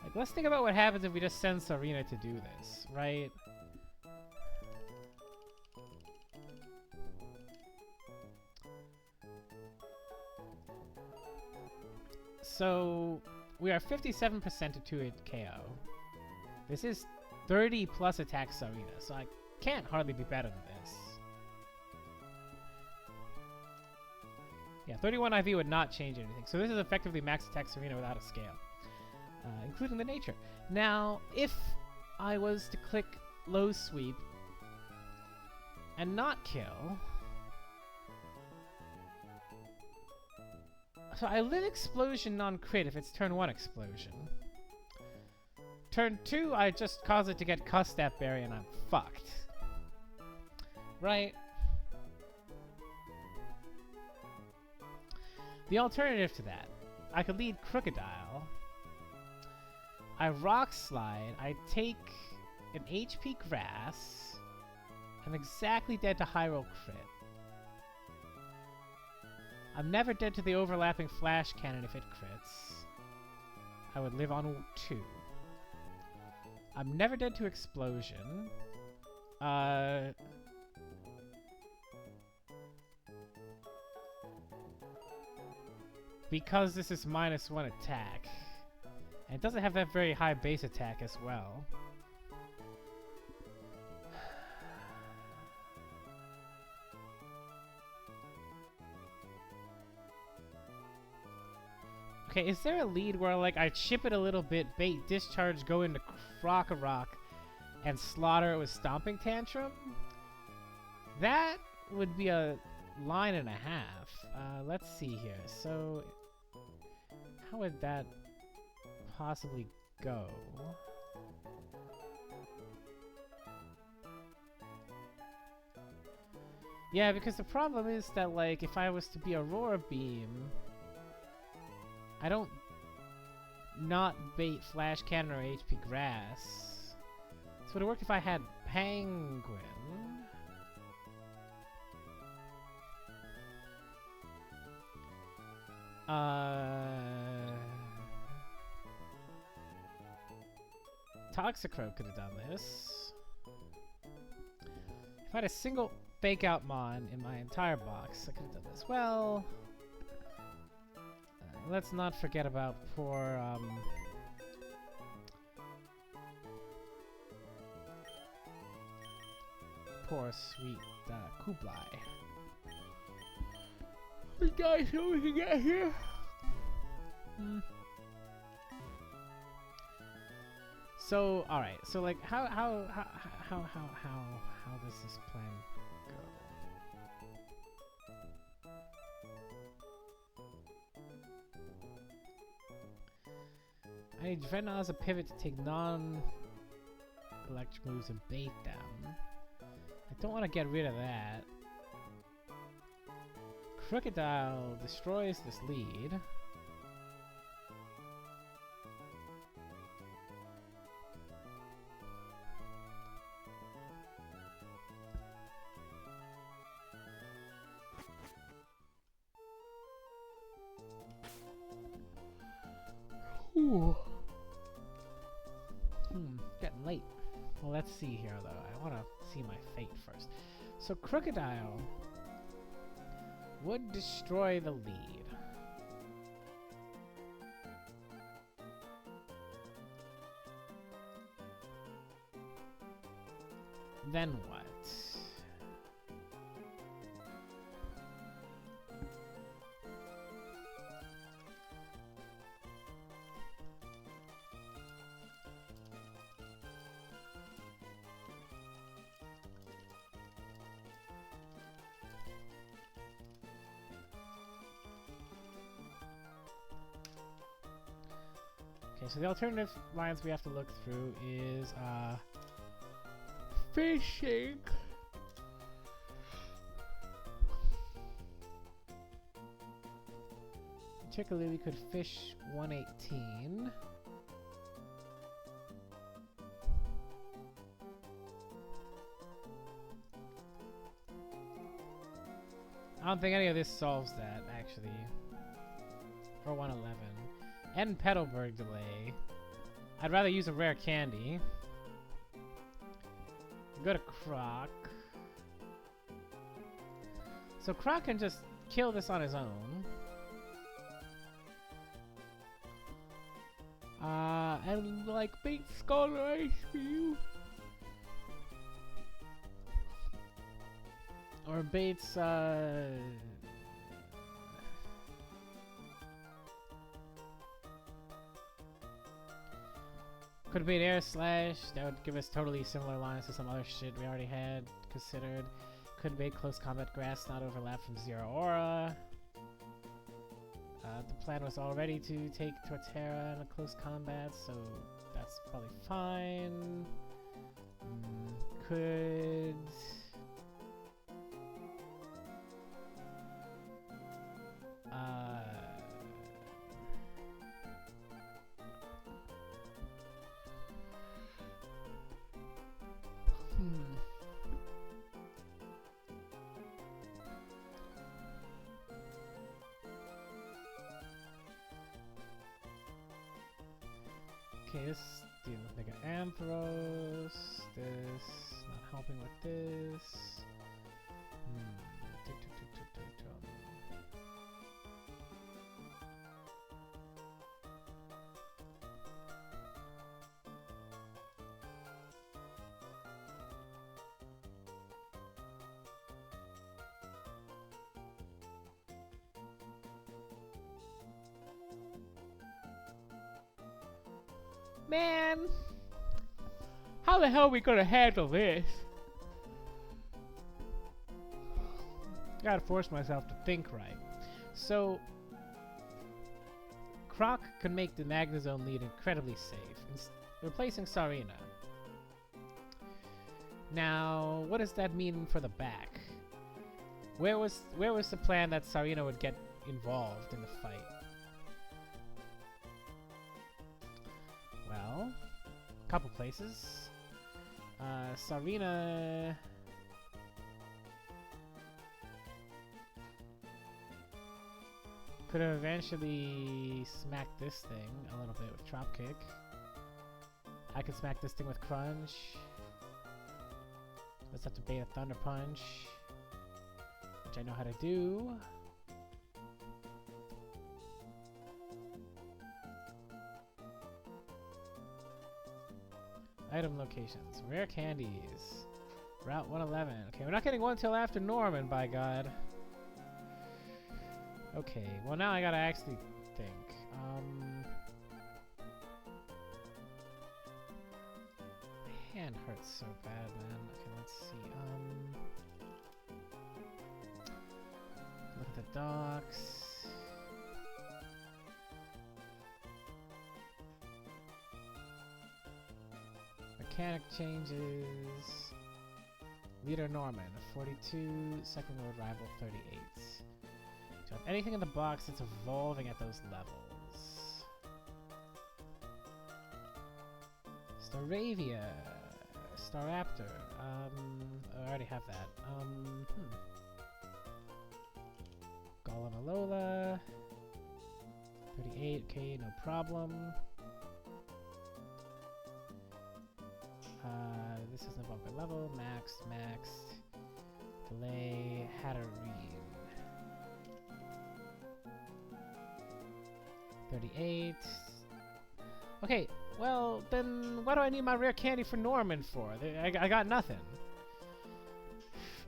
like, let's think about what happens if we just send Serena to do this, right? So, we are 57% to 2-hit KO. This is 30 plus attack Serena, so I can't hardly be better than this. Yeah, 31 IV would not change anything. So this is effectively max attack Serena without a scale, including the nature. Now, if I was to click low sweep and not kill... So I live explosion non-crit if it's turn 1 explosion. Turn 2, I just cause it to get cuss that berry and I'm fucked. Right? The alternative to that, I could lead Crocodile. I Rock Slide, I take an HP Grass. I'm exactly dead to High Roll Crit. I'm never dead to the overlapping Flash Cannon if it crits. I would live on 2. I'm never dead to Explosion. Because this is -1 attack. And it doesn't have that very high base attack as well. Okay, is there a lead where, like, I chip it a little bit, bait, discharge, go into Croc-a-Rock, and slaughter it with Stomping Tantrum? That would be a line and a half. Let's see here. So, how would that possibly go? Yeah, because the problem is that, like, if I was to be Aurora Beam, I don't not bait Flash Cannon or HP Grass. So would it work if I had Penguin? Toxicroak could have done this. If I had a single Fake Out Mon in my entire box, I could have done this. Well, let's not forget about poor, poor sweet, Kublai. We guys, see what we can get here. So, all right. So, like, how does this plan go? I need Dreadnought as a pivot to take non-electric moves and bait them. I don't want to get rid of that. Crocodile destroys this lead. Ooh. Getting late. Well, let's see here, though. I want to see my fate first. So, Crocodile would destroy the lead. Then what? Okay, so the alternative lines we have to look through is fishing. Particularly, we could fish 118. I don't think any of this solves that, actually. For 111. And Petalburg delay. I'd rather use a rare candy. Go to Croc. So Croc can just kill this on his own. And like bait Scholar Ice for you. Or baits, could bait Air Slash, that would give us totally similar lines to some other shit we already had considered. Could bait Close Combat Grass, not overlap from Zero Aura. The plan was already to take Torterra in a close combat, so that's probably fine. Could... Okay, this dealing with Mega Ampharos. This not helping with this. Man, how the hell are we gonna handle this? Gotta force myself to think right. So, Croc could make the Magnezone lead incredibly safe, replacing Sarina. Now, what does that mean for the back? Where was the plan that Sarina would get involved in the fight? Well, a couple places. Sarina could have eventually smacked this thing a little bit with Drop Kick. I could smack this thing with Crunch. Let's have to bait a Thunder Punch, which I know how to do. Item locations. Rare candies. Route 111. Okay, we're not getting one till after Norman, by God. Okay, well now I gotta actually think. My hand hurts so bad, man. Okay, let's see. Look at the docks. Mechanic changes. Leader Norman, 42. Second world rival, 38. So if anything in the box that's evolving at those levels. Staravia. Staraptor. I already have that. Golem Alola. 38, okay, no problem. This is no bumper level. Maxed. Delay. Hatterene. 38. Okay, well, then what do I need my rare candy for Norman for? I got nothing.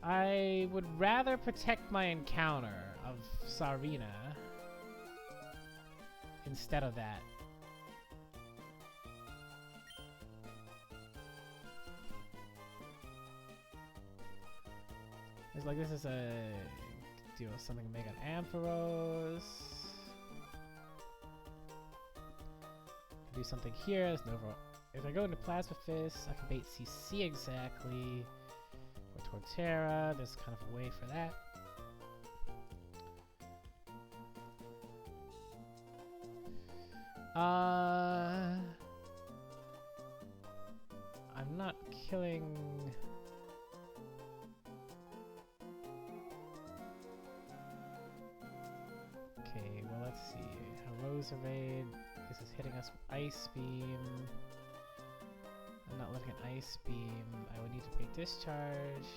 I would rather protect my encounter of Sarina instead of that. It's like this is a deal with something Mega Ampharos. Do something here. There's no. If I go into Plasma Fist, I can bait CC exactly. Or Torterra. There's kind of a way for that. I'm not killing. Okay, well let's see. Roserade. This is hitting us with Ice Beam. I'm not looking at Ice Beam. I would need to pay Discharge.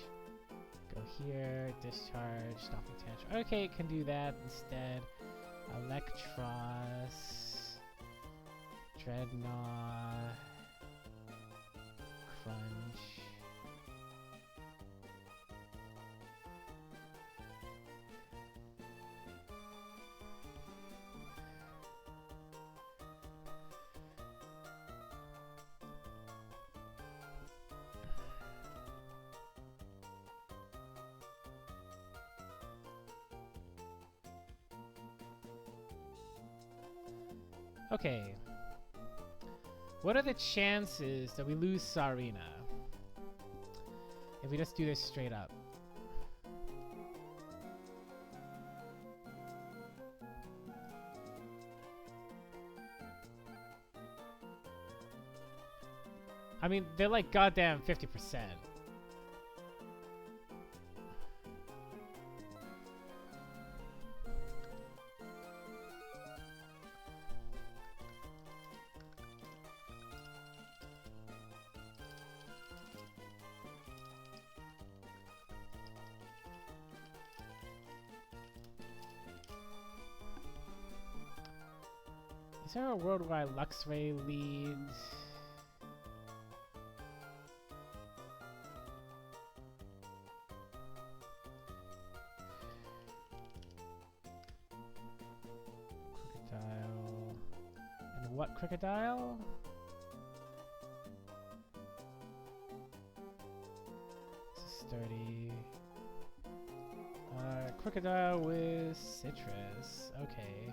Go here, Discharge, Stomping Tantrum. Okay, it can do that instead. Electros. Dreadnought. Crunch. Okay. What are the chances that we lose Sarina if we just do this straight up? I mean, they're like goddamn 50%. Is there a world where Luxray leads? Crocodile. And what crocodile? This is sturdy. Crocodile with citrus. Okay.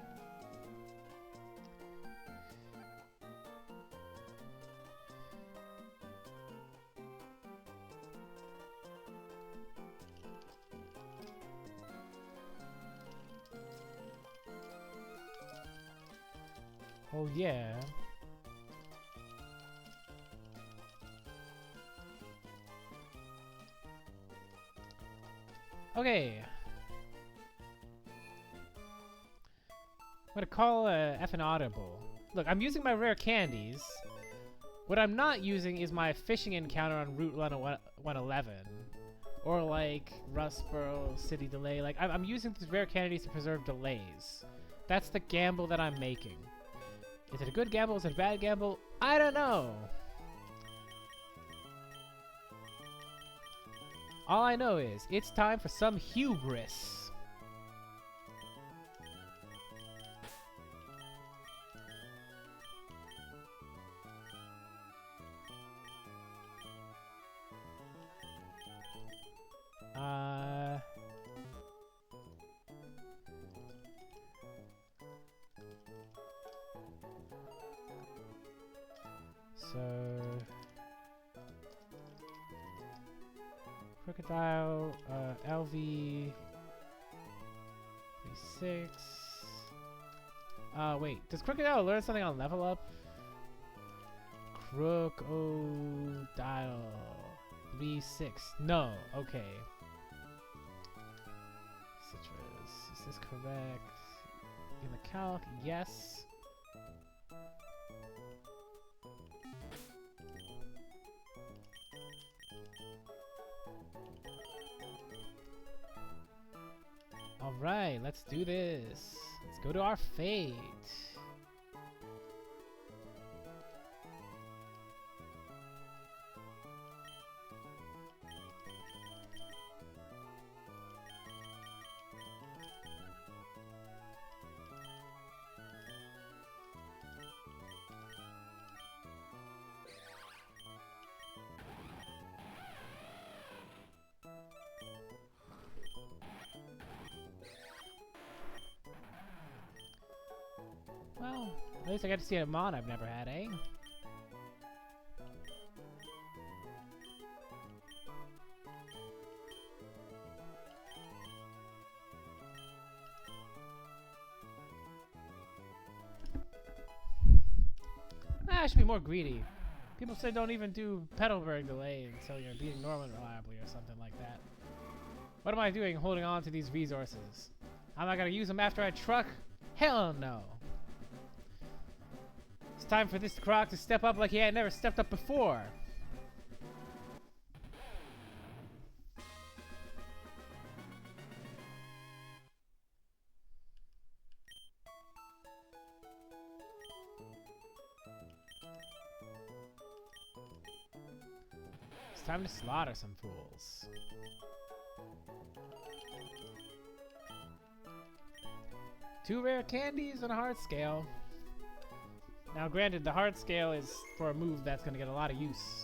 Oh yeah. Okay. I'm gonna call effing audible. Look, I'm using my rare candies. What I'm not using is my fishing encounter on Route 111. Or like Rustboro City Delay. Like I'm using these rare candies to preserve delays. That's the gamble that I'm making. Is it a good gamble? Is it a bad gamble? I don't know. All I know is it's time for some hubris. So Crocodile, LV 36. Wait, does Crocodile learn something on level up? Crocodile 36. No, okay. Citrus, is this correct? In the calc, yes. Alright, let's do this. Let's go to our fate. Well, at least I got to see a mod I've never had, eh? I should be more greedy. People say don't even do Petalburg delay until you're beating Norman reliably or something like that. What am I doing holding on to these resources? I'm not gonna use them after I truck? Hell no! It's time for this croc to step up like he had never stepped up before. It's time to slaughter some fools. Two rare candies and a hard scale. Now granted, the hard scale is for a move that's going to get a lot of use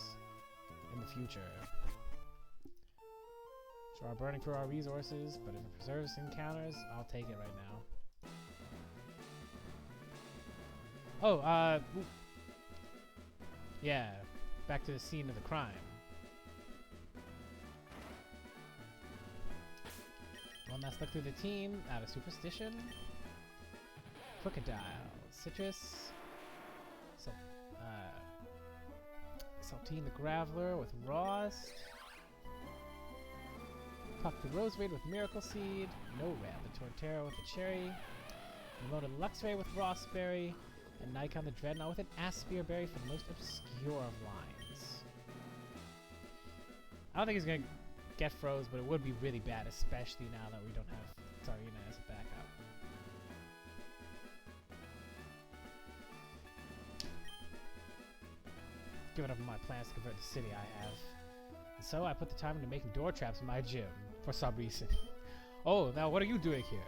in the future. So we're burning through our resources, but if it preserves encounters, I'll take it right now. Oh, yeah, back to the scene of the crime. One last look through the team, out of superstition. Crocodile, Citrus, Saltine the Graveler with Rost, Puck the Roseraid with Miracle Seed, No-Rat the Torterra with the Cherry, Ramona the Luxray with Frostberry, and Nikon the Dreadnought with an Aspire Berry for the most obscure of lines. I don't think he's gonna get froze, but it would be really bad, especially now that we don't have Tsarina as a backup. Giving up on my plans to convert the city I have. And so I put the time into making door traps in my gym, for some reason. Oh, now what are you doing here?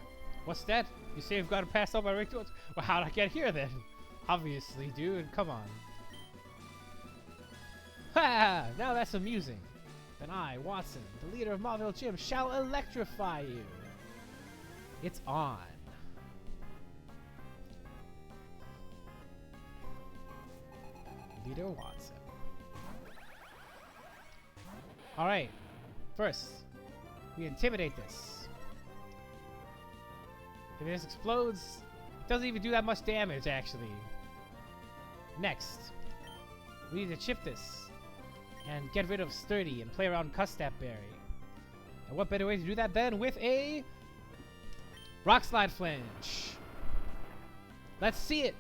What's that? You say you've got to pass all my rigged doors? Well, how'd I get here then? Obviously, dude, come on. Ha! Now that's amusing. Then I, Watson, the leader of Marvel Gym, shall electrify you. It's on. Leader Watson. Alright, first, we intimidate this. If this explodes, it doesn't even do that much damage, actually. Next, we need to chip this and get rid of Sturdy and play around Custap Berry. And what better way to do that than with a Rock Slide Flinch? Let's see it!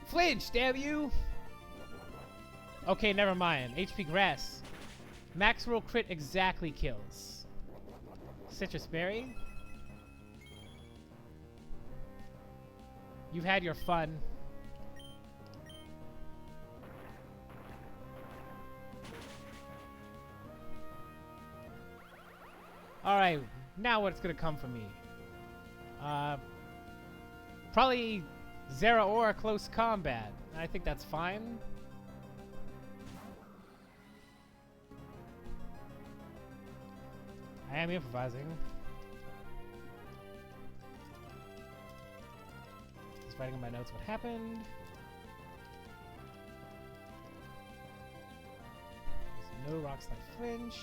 Flinch, damn you! Okay, never mind. HP Grass. Max roll crit exactly kills. Citrus Berry. You've had your fun. Alright, now what's gonna come from me? Probably Zera or close combat. I think that's fine. I am improvising. Just writing in my notes what happened. There's no Rock Slide Flinch.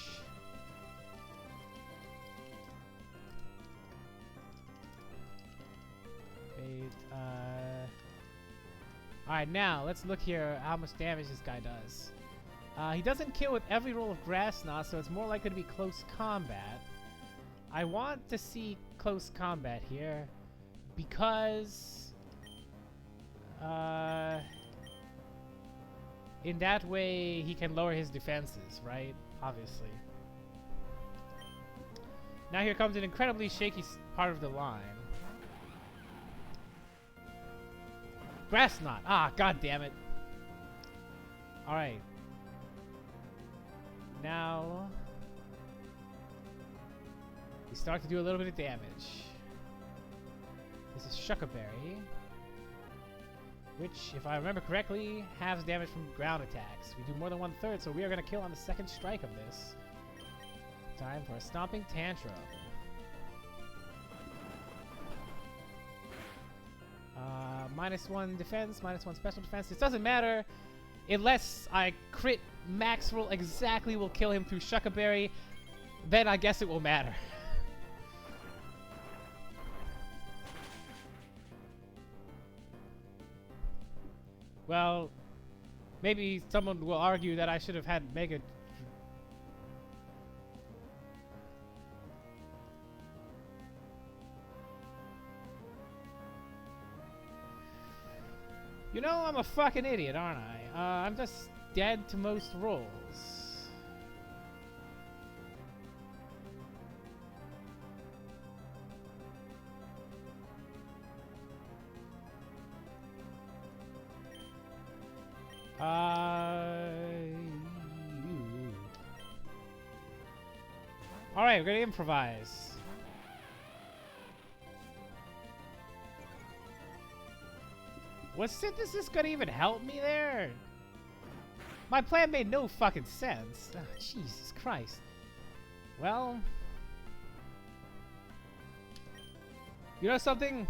Wait, alright, now let's look here how much damage this guy does. He doesn't kill with every roll of Grass Knot, so it's more likely to be close combat. I want to see close combat here because in that way he can lower his defenses, right? Obviously. Now here comes an incredibly shaky part of the line. Grass Knot! Ah, god damn it. Alright. Now we start to do a little bit of damage. This is Shuckaberry, which, if I remember correctly, halves damage from ground attacks. We do more than 1/3, so we are going to kill on the second strike of this. Time for a Stomping Tantrum. -1 defense, -1 special defense. This doesn't matter unless I crit max roll exactly will kill him through Shuckaberry. Then I guess it will matter. Well, maybe someone will argue that I should have had Mega. You know, I'm a fucking idiot, aren't I? I'm just dead to most rolls. Alright, we're gonna improvise. Was Synthesis gonna even help me there? My plan made no fucking sense. Oh, Jesus Christ. Well... You know something?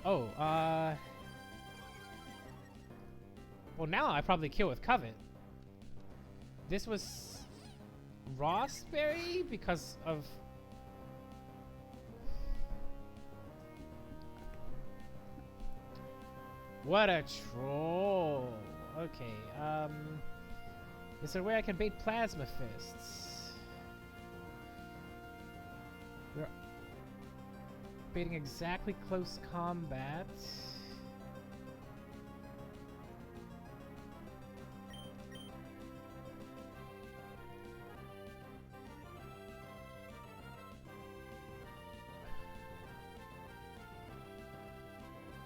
Oh, well, now I probably kill with Covet. This was... Rossberry? Because of... What a troll. Okay, is there a way I can bait Plasma Fists? We're baiting exactly close combat.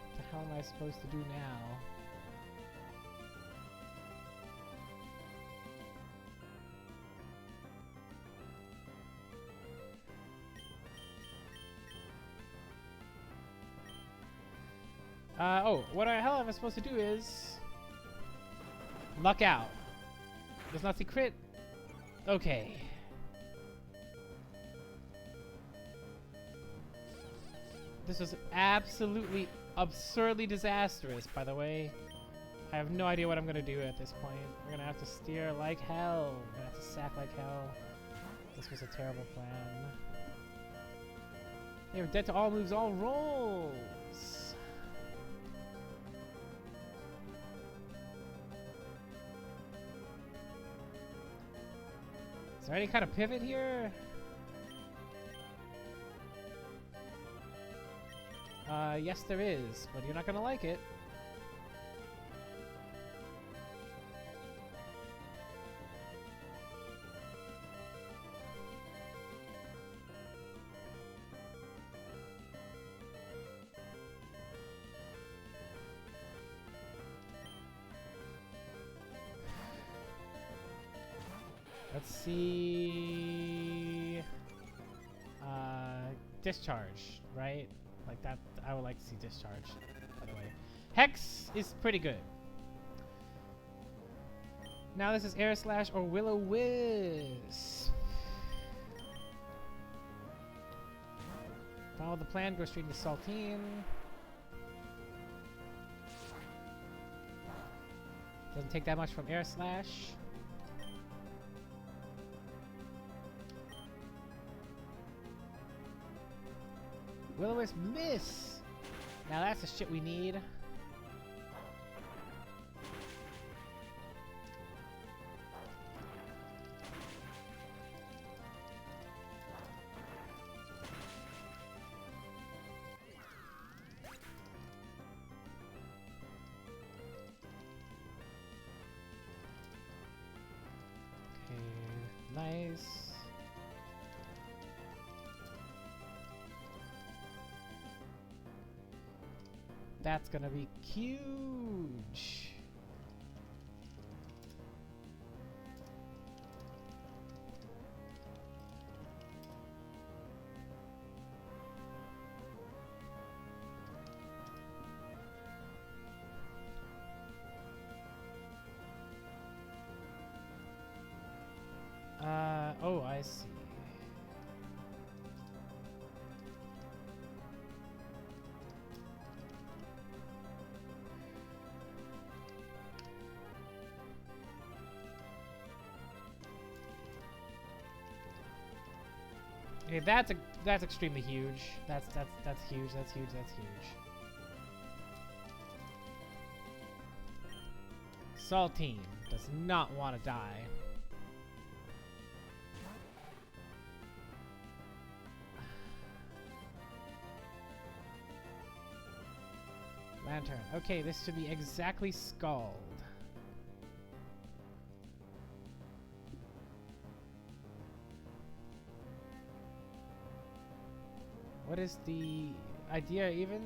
What the hell am I supposed to do now? Oh, what the hell am I supposed to do is... Luck out. Does not see crit? Okay. This was absolutely, absurdly disastrous, by the way. I have no idea what I'm gonna do at this point. We're gonna have to steer like hell. We're gonna have to sack like hell. This was a terrible plan. They were dead to all moves, all rolls. there any kind of pivot here? Yes there is, but you're not gonna like it. Let's see... discharge, right? Like that, I would like to see discharge, by the way. Hex is pretty good. Now this is Air Slash or Will-O-Wisp. Follow the plan, go straight into Saltine. Doesn't take that much from Air Slash. Will-O-Wisp miss! Now that's the shit we need. Okay, nice. That's gonna be huge. Oh, I see. Okay, that's extremely huge. That's huge. That's huge. That's huge. Saltine does not want to die. Lantern. Okay, this should be exactly Scald. What is the idea even?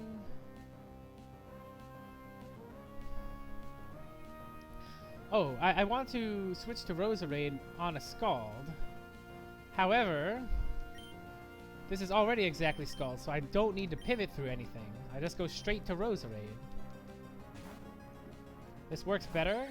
Oh, I want to switch to Roserade on a Scald. However, this is already exactly Scald, so I don't need to pivot through anything. I just go straight to Roserade. This works better.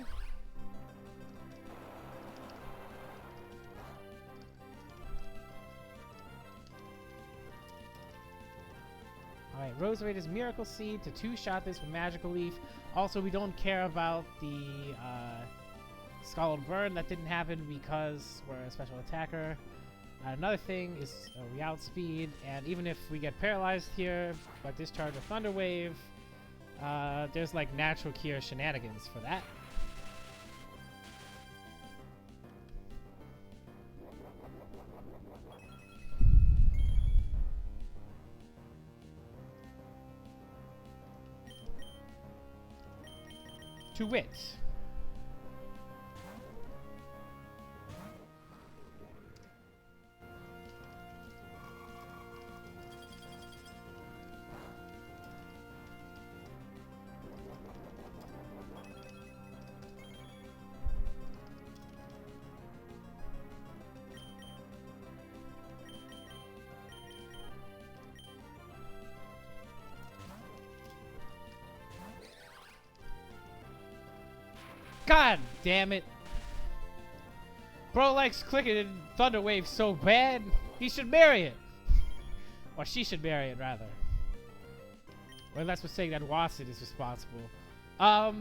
Alright, Roserade is Miracle Seed to two-shot this with Magical Leaf. Also, we don't care about the Scald Burn. That didn't happen because we're a special attacker. Another thing is we outspeed, and even if we get paralyzed here by Discharge or Thunder Wave, there's like natural cure shenanigans for that. To wit. God damn it. Bro likes clicking in Thunder Wave so bad, he should marry it. Or she should marry it, rather. Or unless we're saying that Watson is responsible. I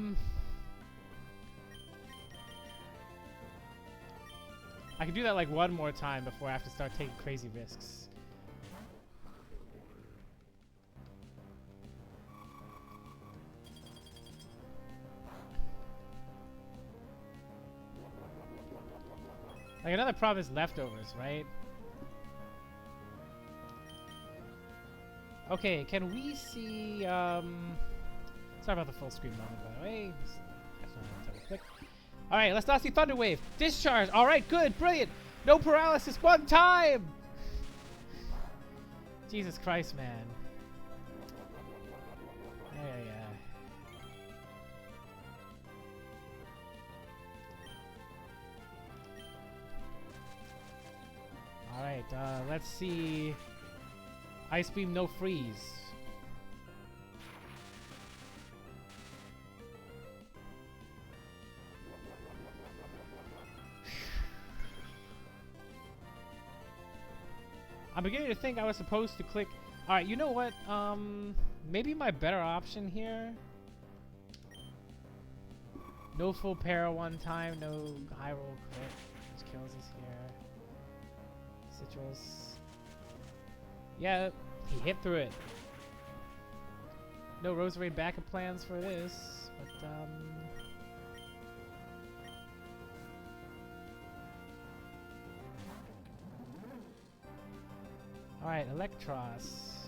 can do that like one more time before I have to start taking crazy risks. Like, another problem is leftovers, right? Okay, can we see, sorry about the full screen moment, by the way. Alright, let's not see Thunder Wave. Discharge. Alright, good, brilliant. No paralysis one time. Jesus Christ, man. Yeah. Alright, let's see. Ice Beam, no freeze. I'm beginning to think I was supposed to click. Alright, you know what? Maybe my better option here. No full para one time, no high roll crit, which kills us here. Citrus. Yeah, he hit through it. No Rosary backup plans for this, but alright, Electros.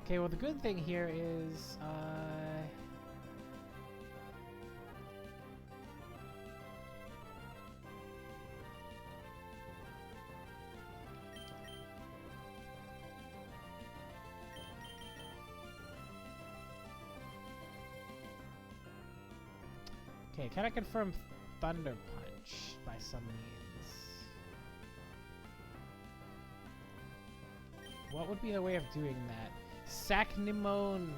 Okay, well the good thing here is okay, can I confirm Thunder Punch by some means? What would be the way of doing that? Sacnimone.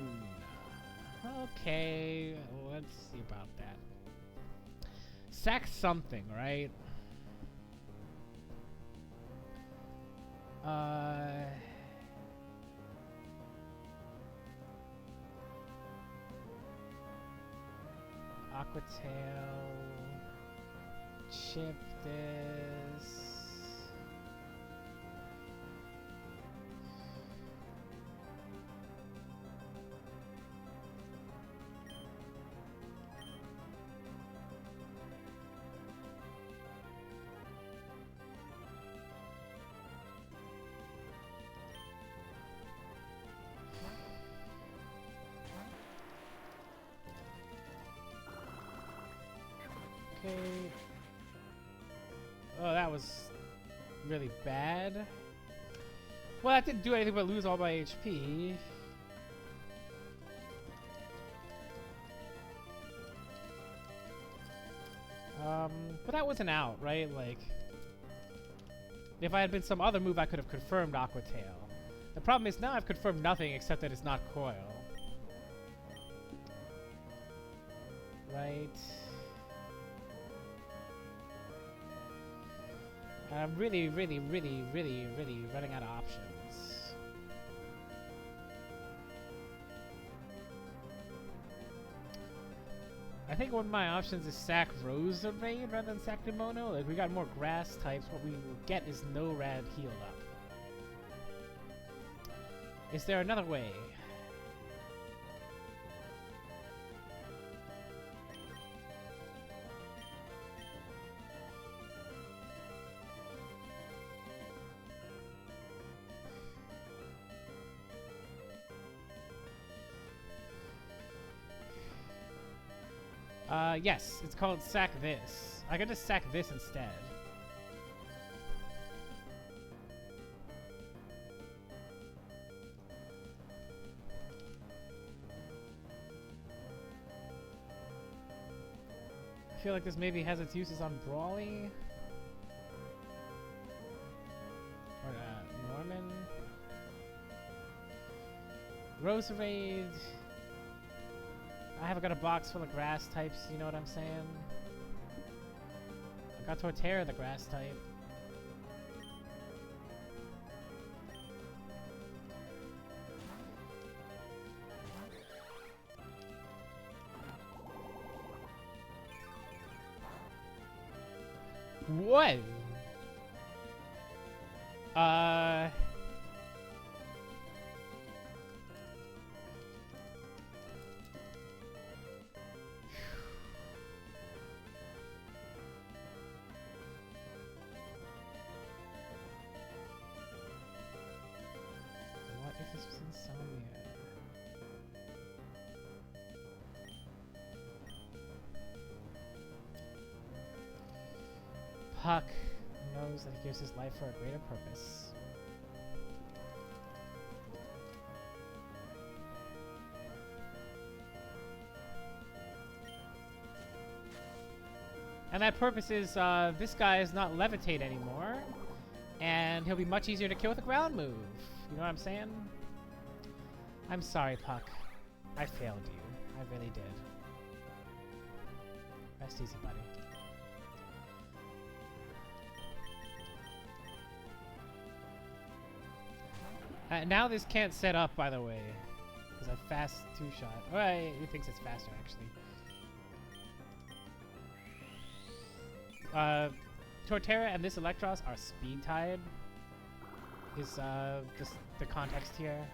Okay, let's see about that. Sack something, right? Aquatail. Chip this. Okay. Oh, that was really bad. Well, that didn't do anything but lose all my HP. But that wasn't out, right? Like, if I had been some other move, I could have confirmed Aquatail. The problem is now I've confirmed nothing except that it's not Coil. Right. I'm really running out of options. I think one of my options is sack Roserade rather than sack Demono. Like, we got more grass types. What we will get is no rad healed up. Is there another way? Yes, it's called sack this. I could just sack this instead. I feel like this maybe has its uses on Brawly. Or, Norman. Roserade. I haven't got a box full of grass types, you know what I'm saying? I got Torterra, the grass type. What? Insomnia. Puck knows that he gives his life for a greater purpose. And that purpose is, this guy is not levitate anymore, and he'll be much easier to kill with a ground move. You know what I'm saying? I'm sorry, Puck. I failed you. I really did. Rest easy, buddy. Now this can't set up, by the way, because I fast two-shot. Alright, he thinks it's faster, actually. Torterra and this Electros are speed tied. Is just the context here.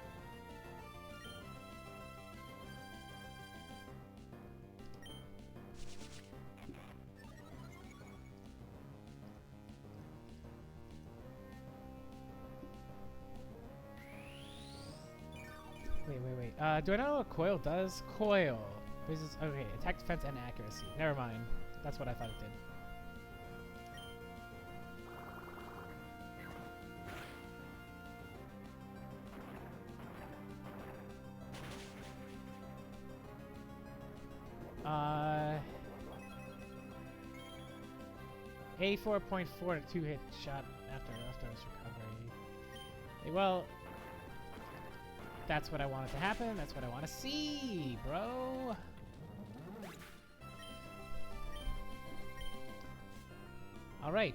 Wait. Do I know what Coil does? Coil. This is okay. Attack, defense, and accuracy. Never mind. That's what I thought it did. A 4.4 to 2-hit shot after his recovery. Well, that's what I wanted to happen. That's what I want to see, bro. All right.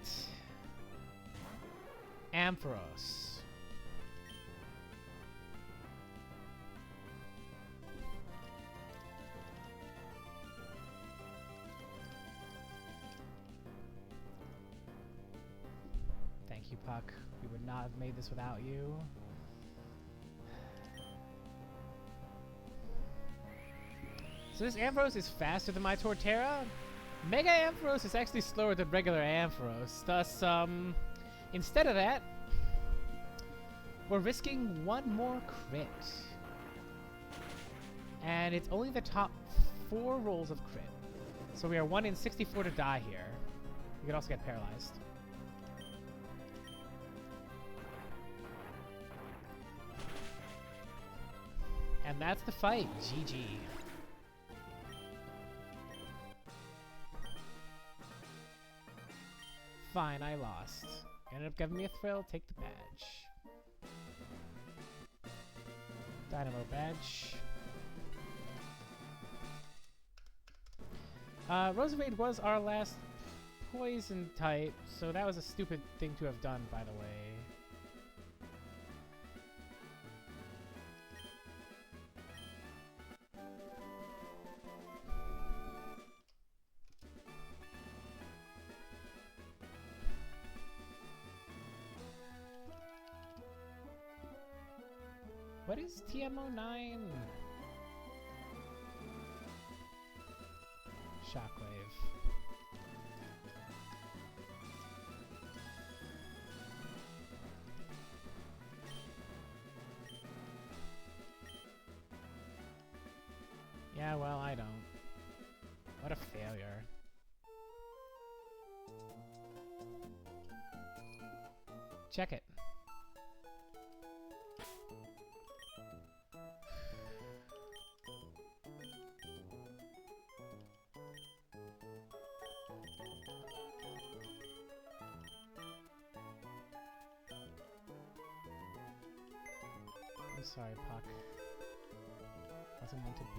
Ampharos. Thank you, Puck. We would not have made this without you. So this Ampharos is faster than my Torterra. Mega Ampharos is actually slower than regular Ampharos. Thus, instead of that, we're risking one more crit. And it's only the top 4 rolls of crit. So we are 1 in 64 to die here. We could also get paralyzed. And that's the fight. GG. Fine, I lost. Ended up giving me a thrill. Take the badge. Dynamo badge. Roserade was our last poison type, so that was a stupid thing to have done, by the way. What is TM09? Shockwave. Yeah, well, I don't. What a failure. Check it. I'm sorry, Puck. Wasn't meant to be.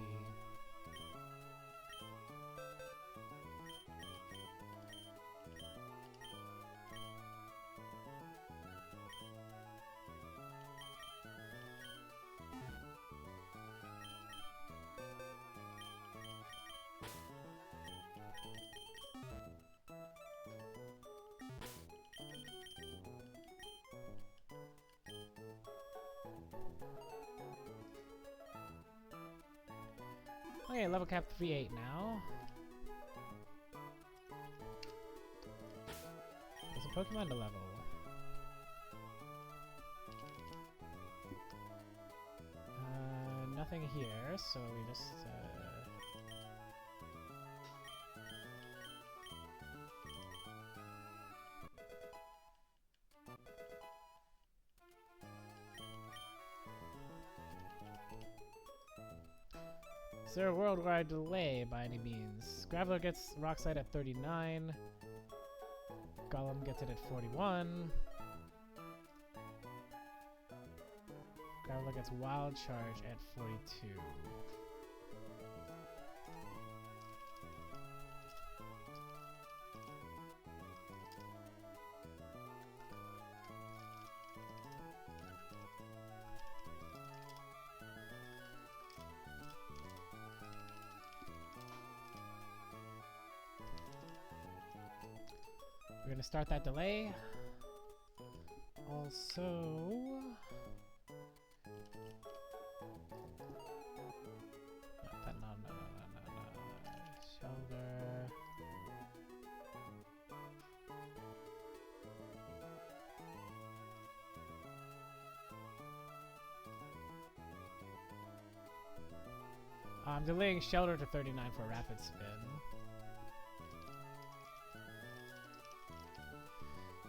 Okay, level cap 3-8 now. There's a Pokemon to level. nothing here, so we just Is there a worldwide delay by any means? Graveler gets Rock Slide at 39. Golem gets it at 41. Graveler gets Wild Charge at 42. We're gonna start that delay. Also, no, shoulder. I'm delaying shelter to 39 for a rapid spin.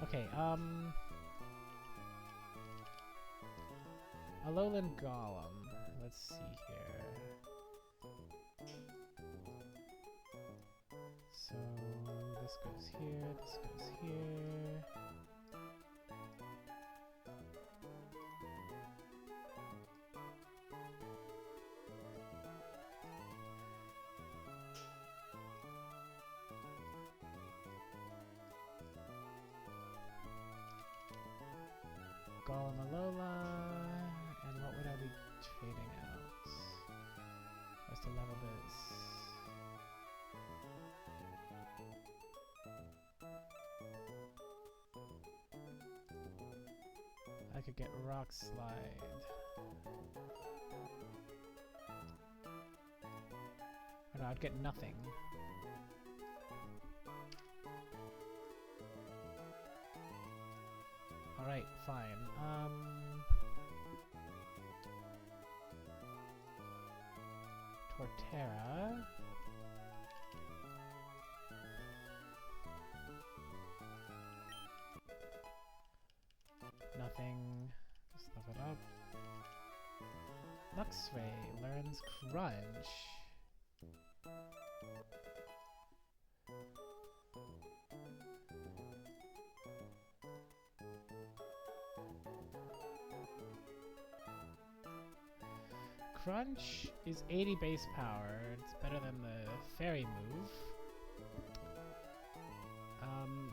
Okay, Alolan Golem. Let's see here. So this goes here, this goes here. Golem Alola, and what would I be trading out? Just to level this. I could get Rock Slide. Or no, I'd get nothing. Alright, fine. Torterra. Nothing. Just level it up. Luxray learns Crunch. Crunch is 80 base power. It's better than the fairy move.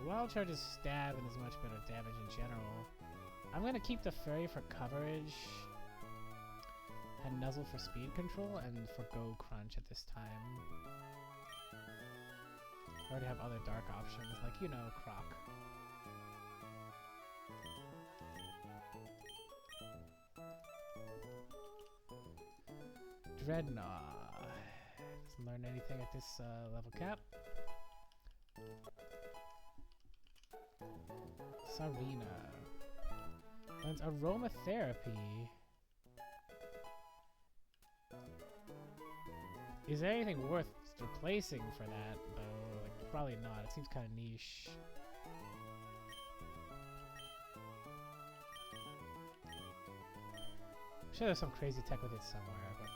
Wild Charge is stab and is much better damage in general. I'm gonna keep the fairy for coverage and Nuzzle for speed control and forgo Crunch at this time. I already have other dark options, like, you know, Croc. Dreadnought. Doesn't learn anything at this level cap. Sarina. Learns Aromatherapy. Is there anything worth replacing for that, though? Like, probably not. It seems kind of niche. I'm sure there's some crazy tech with it somewhere, but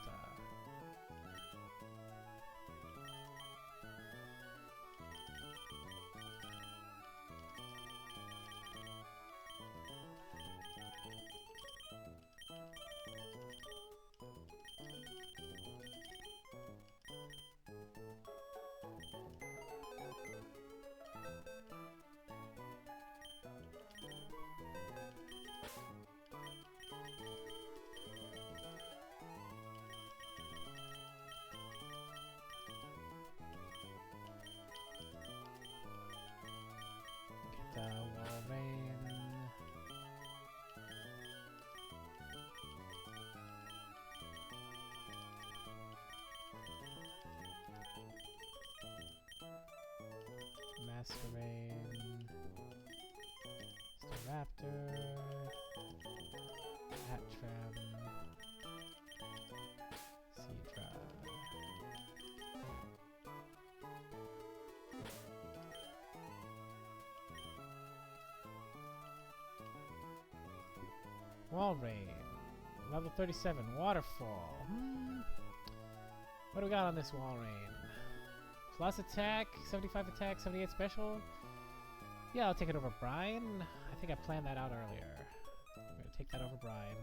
Walrein. Masquerain. Staraptor. Atram. Wall raid. Level 37. Waterfall. What do we got on this wall raid? Plus attack, 75 attack, 78 special. Yeah, I'll take it over Brian. I think I planned that out earlier. I'm gonna take that over Brian.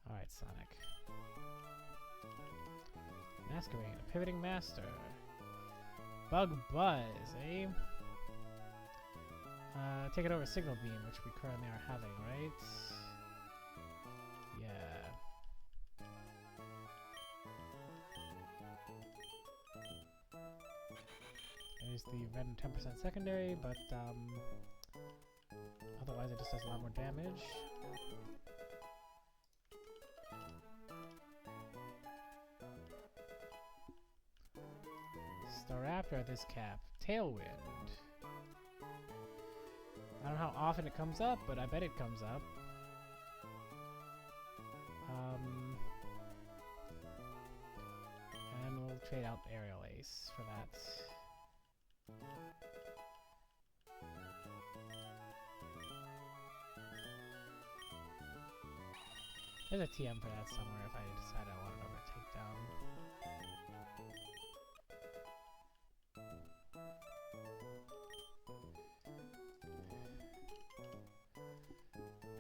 Alright, Sonic. Masquerade, a pivoting master. Bug Buzz, eh? Take it over Signal Beam, which we currently are having, right? Yeah. There's the red and 10% secondary, but otherwise it just does a lot more damage. Staraptor at this cap. Tailwind. I don't know how often it comes up, but I bet it comes up. And we'll trade out Aerial Ace for that. There's a TM for that somewhere if I decide I want it over takedown.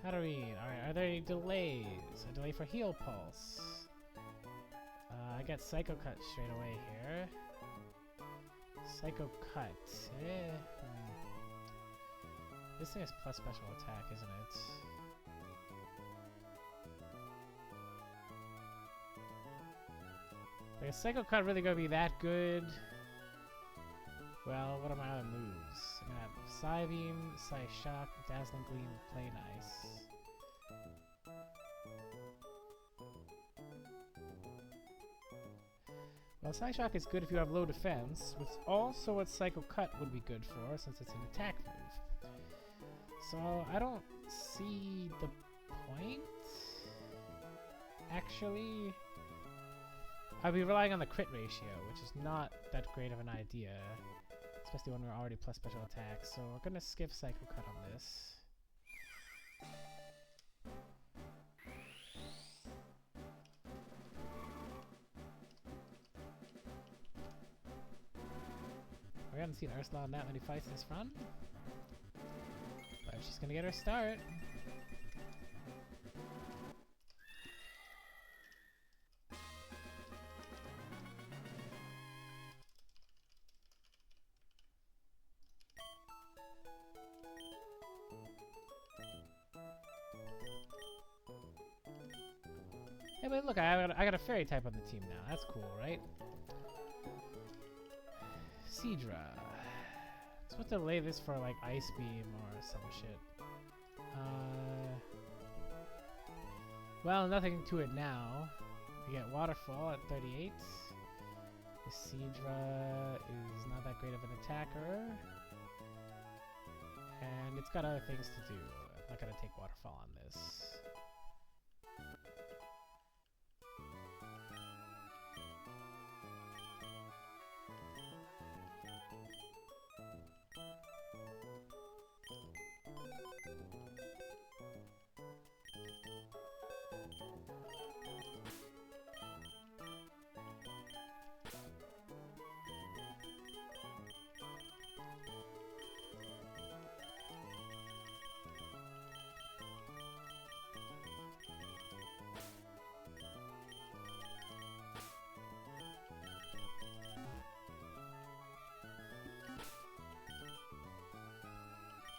Hatterene. Alright, are there any delays? A delay for Heal Pulse. I got Psycho Cut straight away here. Psycho Cut. This thing is plus special attack, isn't it? Like, is Psycho Cut really gonna be that good? Well, what are my other moves? I'm gonna have Psybeam, Psyshock, Dazzling Gleam, Play Nice. Well, Psyshock is good if you have low defense, which also what Psycho Cut would be good for, since it's an attack move. So, I don't see the point, actually. I'd be relying on the crit ratio, which is not that great of an idea, especially when we're already plus special attack, so we're gonna skip Psycho Cut on this. We haven't seen Ursula in that many fights this run, but she's gonna get her start. Hey, but look, I got a fairy type on the team now. That's cool, right? Seadra. So what to lay this for, like, Ice Beam or some shit? Well, nothing to it now. We get Waterfall at 38. The Seadra is not that great of an attacker. And it's got other things to do. I'm not gonna take Waterfall on this.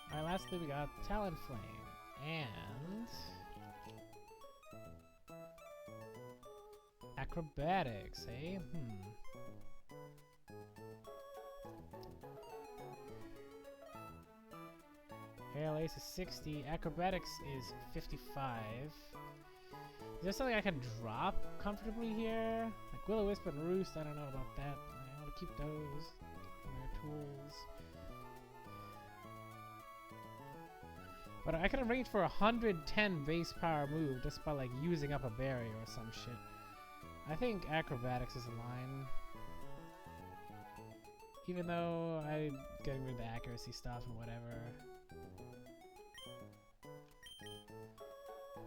Alright, lastly we got Talonflame and Acrobatics, eh? Aerial Ace is 60, Acrobatics is 55. Is there something I can drop comfortably here? Like Will-O-Wisp and Roost, I don't know about that. I want to keep those. Their tools. But I can arrange for 110 base power move just by like using up a barrier or some shit. I think acrobatics is a line. Even though I'm getting rid of the accuracy stuff and whatever.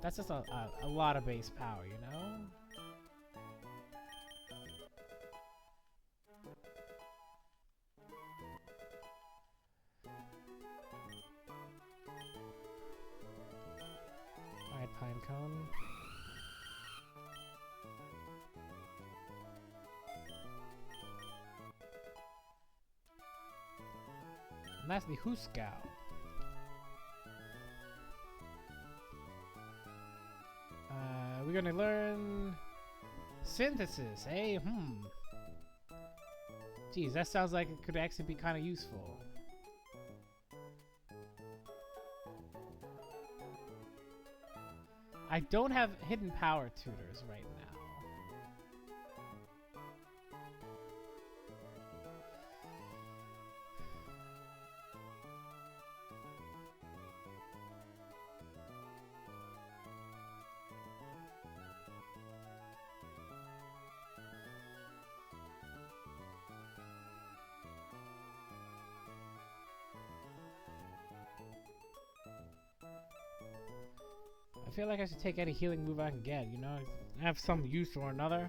That's just a lot of base power, you know? Alright, Pinecone. And that's the Huscow. We're gonna learn synthesis, eh? Geez, that sounds like it could actually be kind of useful. I don't have hidden power tutors right now. I feel like I should take any healing move I can get, you know? Have some use or another.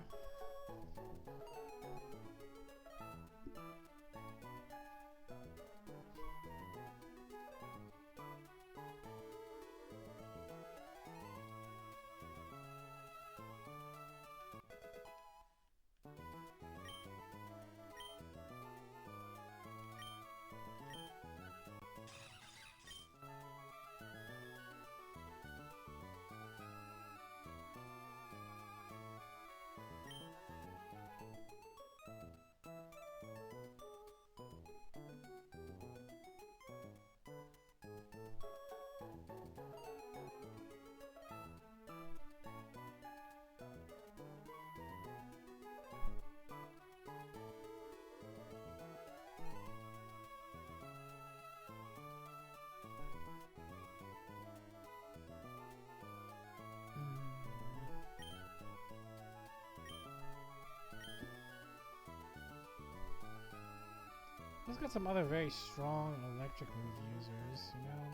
Let's got some other very strong electric move users, you know?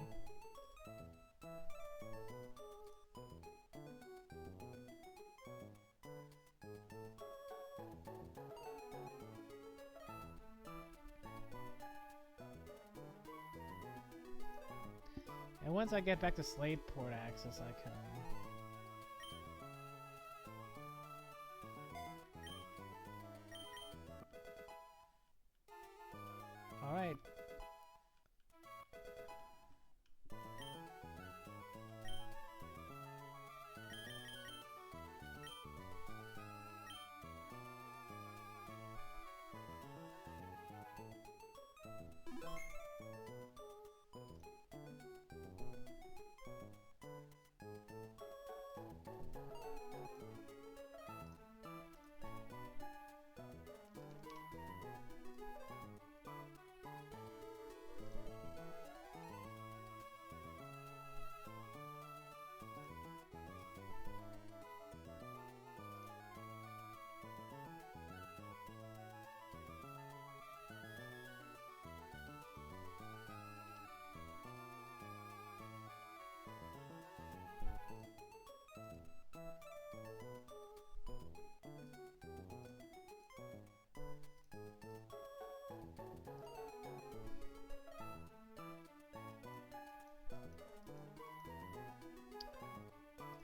And once I get back to Slade Port access, I can... Alright.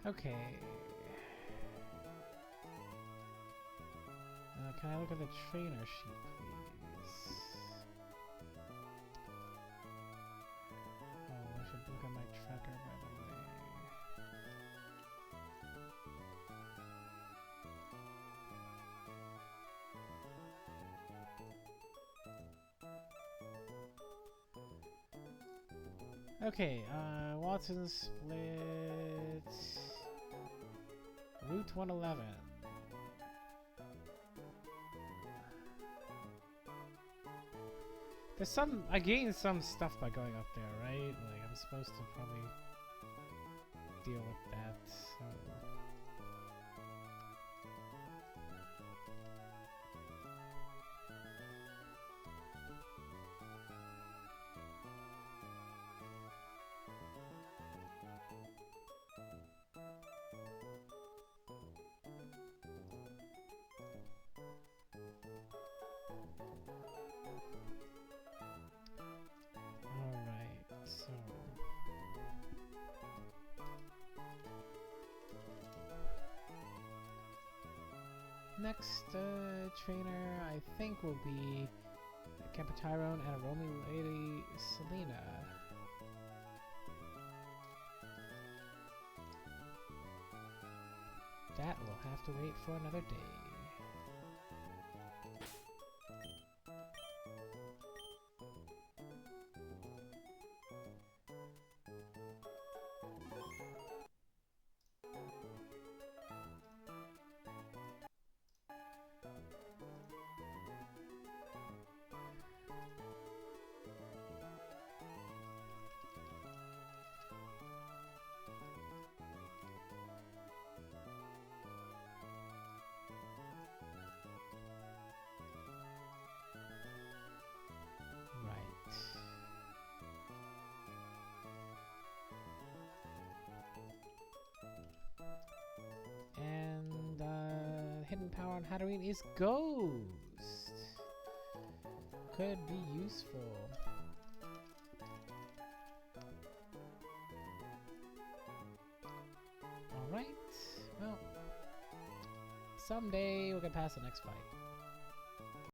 Okay. Can I look at the trainer sheet, please? Oh, I should look at my tracker, by the way. Okay, Watson split Route 111. There's some... I gained some stuff by going up there, right? Like, I'm supposed to probably deal with that, so... Alright, so... Next trainer, I think, will be Campityrone and a Romy Lady Selena. That will have to wait for another day. Hidden power on Hatterene is Ghost. Could be useful. Alright, well, someday we'll get past the next fight.